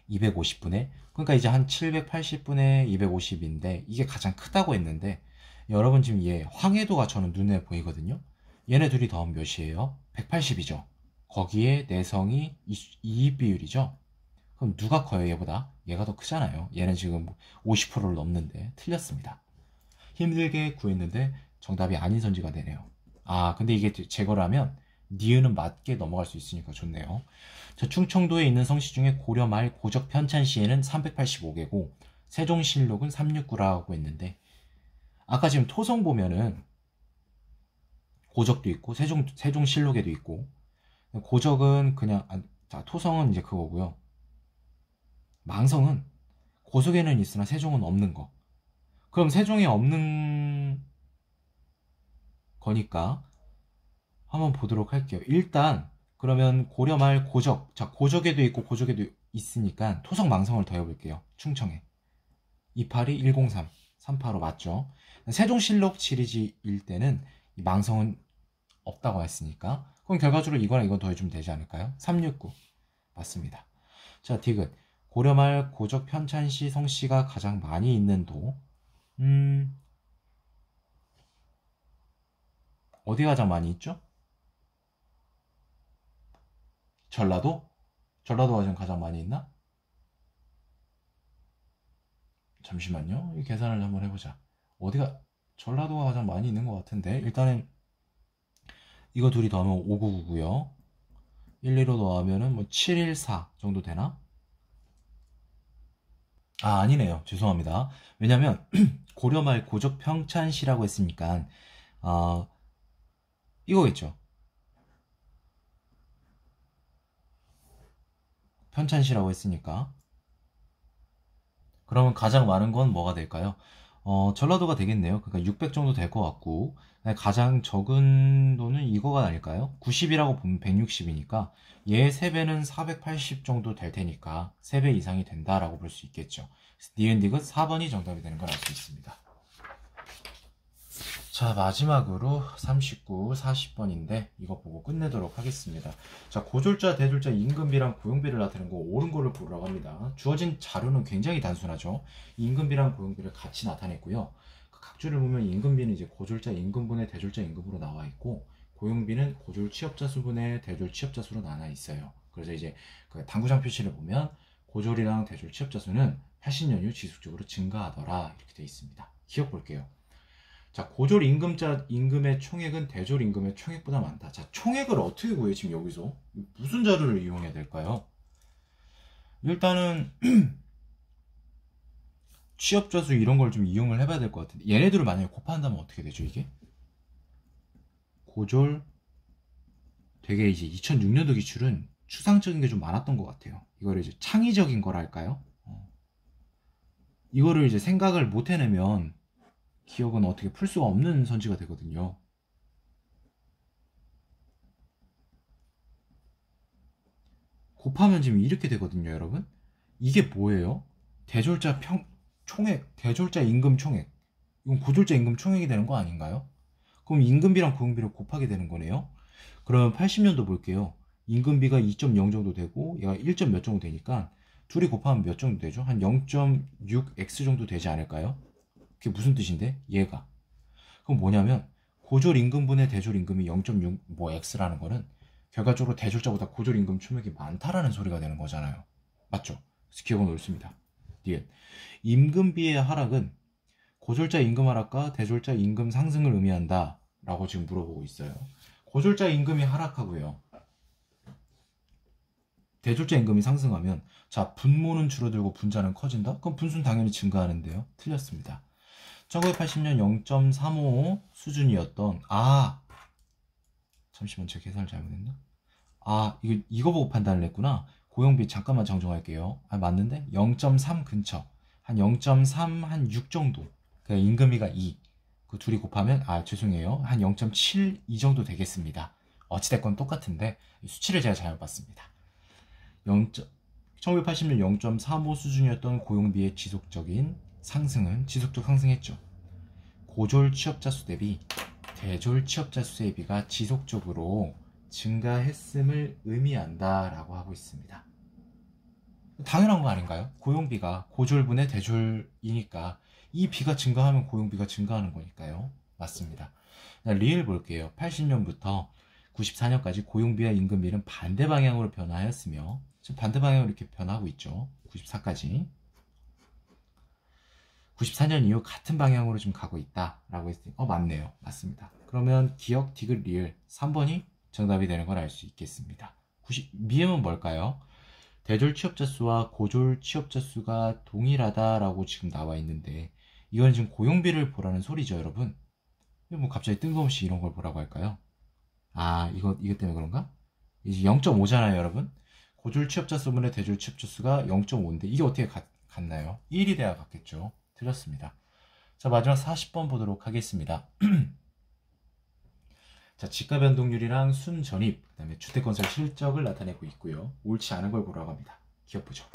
250분의, 그러니까 이제 한 780분의 250인데 이게 가장 크다고 했는데, 여러분 지금 얘 황해도가 저는 눈에 보이거든요. 얘네 둘이 더하면 몇이에요? 180이죠. 거기에 내성이 이입 비율이죠. 그럼 누가 커요, 얘보다? 얘가 더 크잖아요. 얘는 지금 50%를 넘는데 틀렸습니다. 힘들게 구했는데 정답이 아닌 선지가 되네요. 근데 이게 제거를 하면 니은은 맞게 넘어갈 수 있으니까 좋네요. 저 충청도에 있는 성씨 중에 고려 말 고적 편찬 시에는 385개고 세종실록은 369라고 했는데, 아까 지금 토성 보면은 고적도 있고 세종실록에도 있고, 고적은 그냥 자, 토성은 이제 그거고요. 망성은 고속에는 있으나 세종은 없는 거. 그럼 세종에 없는 거니까 한번 보도록 할게요. 일단 그러면 고려 말 고적, 자, 고적에도 있고 고적에도 있으니까 토성 망성을 더해볼게요. 충청에 282 103 385 맞죠? 세종실록 지리지일 때는 이 망성은 없다고 했으니까, 그럼 결과적으로 이거랑 이거 더해주면 되지 않을까요? 369 맞습니다. 자, 디귿. 고려말 고적 편찬시 성씨가 가장 많이 있는 도. 어디 가장 많이 있죠? 전라도? 전라도가 지금 가장 많이 있나? 잠시만요. 이 계산을 한번 해보자. 어디가, 전라도가 가장 많이 있는 것 같은데, 일단은 이거 둘이 더하면 5999고요. 1, 2로 더하면은 뭐 714 정도 되나? 아, 아니네요. 죄송합니다. 왜냐면 고려말 고적 평찬시라고 했으니까 이거겠죠. 편찬시라고 했으니까. 그러면 가장 많은 건 뭐가 될까요? 전라도가 되겠네요. 그러니까 600 정도 될 것 같고, 가장 적은 돈은 이거가 아닐까요? 90이라고 보면 160이니까 얘 3배는 480 정도 될 테니까 3배 이상이 된다라고 볼 수 있겠죠. 니은딕은 4번이 정답이 되는 걸 알 수 있습니다. 자, 마지막으로 39, 40번인데 이거 보고 끝내도록 하겠습니다. 자, 고졸자, 대졸자, 임금비랑 고용비를 나타내는 거 옳은 거를 고르라고 합니다. 주어진 자료는 굉장히 단순하죠. 임금비랑 고용비를 같이 나타냈고요. 그 각주를 보면 임금비는 이제 고졸자 임금분의 대졸자 임금으로 나와 있고, 고용비는 고졸 취업자 수분의 대졸 취업자 수로 나눠 있어요. 그래서 이제 그 당구장 표시를 보면 고졸이랑 대졸 취업자 수는 80년 이후 지속적으로 증가하더라 이렇게 되어 있습니다. 기억 볼게요. 자, 고졸 임금의 총액은 대졸 임금의 총액보다 많다. 자, 총액을 어떻게 구해요? 지금 여기서 무슨 자료를 이용해야 될까요? 일단은 취업자 수 이런 걸 좀 이용을 해봐야 될 것 같은데, 얘네들을 만약에 곱한다면 어떻게 되죠? 이게 고졸 되게 이제 2006년도 기출은 추상적인 게 좀 많았던 것 같아요. 이거를 이제 창의적인 거랄까요? 이거를 이제 생각을 못 해내면 기억은 어떻게 풀 수가 없는 선지가 되거든요. 곱하면 지금 이렇게 되거든요, 여러분. 이게 뭐예요? 대졸자 총액, 대졸자 임금 총액. 이건 고졸자 임금 총액이 되는 거 아닌가요? 그럼 임금비랑 고용비를 곱하게 되는 거네요. 그러면 80년도 볼게요. 임금비가 2.0 정도 되고 얘가 1. 몇 정도 되니까 둘이 곱하면 몇 정도 되죠? 한 0.6x 정도 되지 않을까요? 그게 무슨 뜻인데? 얘가. 그럼 뭐냐면 고졸 임금분의 대졸 임금이 0.6 뭐 x라는 거는 결과적으로 대졸자보다 고졸 임금 총액이 많다라는 소리가 되는 거잖아요. 맞죠? 그래서 기억은 옳습니다. 뒤에 임금비의 하락은 고졸자 임금 하락과 대졸자 임금 상승을 의미한다 라고 지금 물어보고 있어요. 고졸자 임금이 하락하고요, 대졸자 임금이 상승하면, 자, 분모는 줄어들고 분자는 커진다? 그럼 분수는 당연히 증가하는데요. 틀렸습니다. 1980년 0.35 수준이었던, 잠시만, 제가 계산을 잘못했나? 이거 보고 판단을 했구나. 고용비 잠깐만 정정할게요. 맞는데? 0.3 근처. 한 0.3, 한 6 정도. 그러니까 임금비가 2. 그 둘이 곱하면, 죄송해요. 한 0.7, 이 정도 되겠습니다. 어찌됐건 똑같은데, 수치를 제가 잘못 봤습니다. 1980년 0.35 수준이었던 고용비의 지속적 상승했죠. 고졸 취업자 수 대비 대졸 취업자 수의 비가 지속적으로 증가했음을 의미한다라고 하고 있습니다. 당연한 거 아닌가요? 고용비가 고졸분의 대졸이니까 이 비가 증가하면 고용비가 증가하는 거니까요. 맞습니다. 리을 볼게요. 80년부터 94년까지 고용비와 임금비는 반대 방향으로 변화하였으며, 지금 반대 방향으로 이렇게 변하고 있죠. 94까지. 94년 이후 같은 방향으로 좀 가고 있다라고 했으니 맞네요. 맞습니다. 그러면 기억, 디귿, 리을 3번이 정답이 되는 걸 알 수 있겠습니다. 미음은 뭘까요? 대졸 취업자 수와 고졸 취업자 수가 동일하다라고 지금 나와 있는데, 이건 지금 고용비를 보라는 소리죠, 여러분. 뭐 갑자기 뜬금없이 이런 걸 보라고 할까요? 이것 때문에 그런가? 이제 0.5잖아요, 여러분. 고졸 취업자 수분의 대졸 취업자 수가 0.5인데 이게 어떻게 같나요? 1이 돼야 같겠죠. 틀렸습니다. 자, 마지막 40번 보도록 하겠습니다. 자, 지가 변동률이랑 순전입, 그 다음에 주택건설 실적을 나타내고 있고요. 옳지 않은 걸 보라고 합니다. 기억 보죠.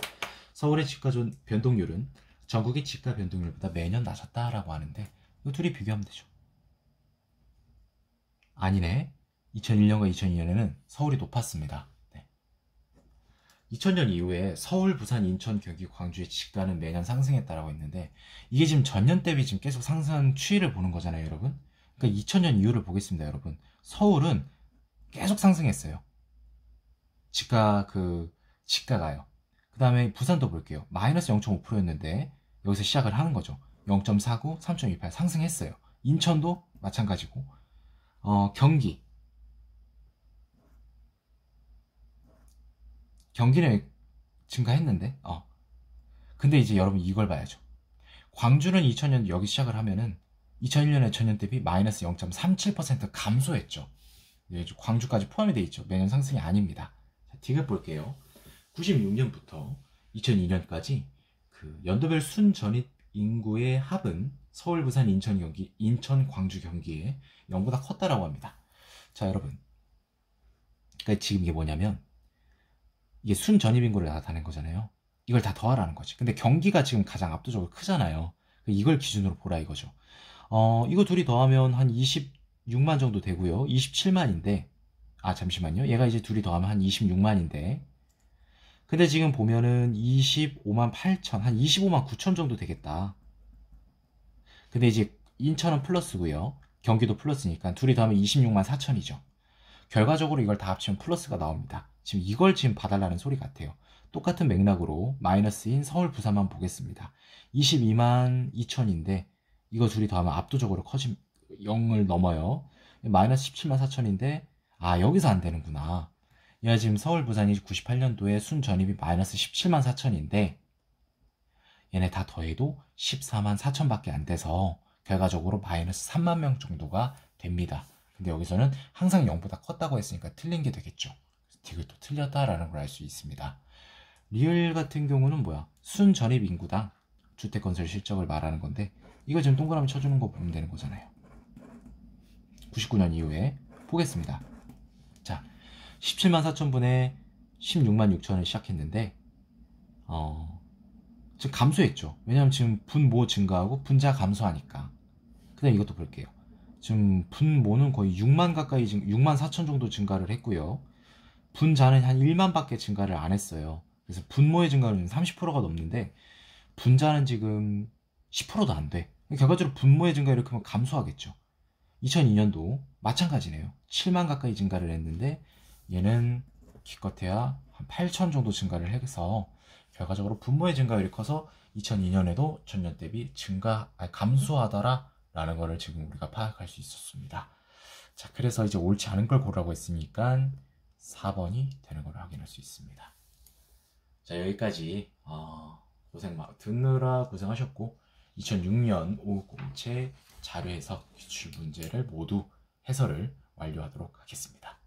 서울의 지가 변동률은 전국의 지가 변동률보다 매년 낮았다라고 하는데, 이 둘이 비교하면 되죠. 아니네. 2001년과 2002년에는 서울이 높았습니다. 네. 2000년 이후에 서울, 부산, 인천, 경기, 광주의 집가는 매년 상승했다라고 했는데 이게 지금 전년 대비 지금 계속 상승 추이를 보는 거잖아요, 여러분. 그러니까 2000년 이후를 보겠습니다, 여러분. 서울은 계속 상승했어요. 집가가요. 그 다음에 부산도 볼게요. 마이너스 0.5%였는데 여기서 시작을 하는 거죠. 0.49, 3.28 상승했어요. 인천도 마찬가지고 경기는 증가했는데 근데 이제 여러분 이걸 봐야죠. 광주는 2000년 여기 시작을 하면은 2001년에 전년 대비 마이너스 0.37% 감소했죠. 네, 광주까지 포함이 되어 있죠. 매년 상승이 아닙니다. 자, 디귿 볼게요. 96년부터 2002년까지 그 연도별 순전입 인구의 합은 서울, 부산, 인천, 경기, 인천, 광주, 경기에 0보다 컸다라고 합니다. 자, 여러분. 그러니까 지금 이게 뭐냐면 이게 순전입 인구를 나타낸 거잖아요. 이걸 다 더하라는 거지. 근데 경기가 지금 가장 압도적으로 크잖아요. 이걸 기준으로 보라 이거죠. 이거 둘이 더하면 한 26만 정도 되고요. 27만인데 잠시만요. 얘가 이제 둘이 더하면 한 26만인데 근데 지금 보면은 25만 8천, 한 25만 9천 정도 되겠다. 근데 이제 인천은 플러스고요. 경기도 플러스니까 둘이 더하면 26만 4천이죠. 결과적으로 이걸 다 합치면 플러스가 나옵니다. 지금 이걸 지금 봐달라는 소리 같아요. 똑같은 맥락으로 마이너스인 서울, 부산만 보겠습니다. 22만 2천인데 이거 둘이 더하면 압도적으로 0을 넘어요. 마이너스 17만 4천인데 여기서 안 되는구나. 얘가 지금 서울, 부산이 98년도에 순전입이 마이너스 17만 4천인데 얘네 다 더해도 14만 4천 밖에 안 돼서 결과적으로 마이너스 3만 명 정도가 됩니다. 근데 여기서는 항상 0보다 컸다고 했으니까 틀린 게 되겠죠. 디귿도 틀렸다라는 걸 알 수 있습니다. 리을 같은 경우는 뭐야? 순전입 인구당 주택건설 실적을 말하는 건데 이거 지금 동그라미 쳐주는 거 보면 되는 거잖아요. 99년 이후에 보겠습니다. 자, 17만 4천분에 16만 6천을 시작했는데 지금 감소했죠. 왜냐면 지금 분모 증가하고 분자 감소하니까. 그 다음 이것도 볼게요. 지금 분모는 거의 6만 가까이 6만 4천 정도 증가를 했고요. 분자는 한 1만 밖에 증가를 안 했어요. 그래서 분모의 증가는 30%가 넘는데 분자는 지금 10%도 안 돼. 결과적으로 분모의 증가 이렇게 하면 감소하겠죠. 2002년도 마찬가지네요. 7만 가까이 증가를 했는데 얘는 기껏해야 한 8천 정도 증가를 해서 결과적으로 분모의 증가율이 커서 2002년에도 전년 대비 감소하더라 라는 거를 지금 우리가 파악할 수 있었습니다. 자, 그래서 이제 옳지 않은 걸 고르라고 했으니까 4번이 되는 걸 확인할 수 있습니다. 자, 여기까지 듣느라 고생하셨고 2006년 5급 공채 자료 해석 기출 문제를 모두 해설을 완료하도록 하겠습니다.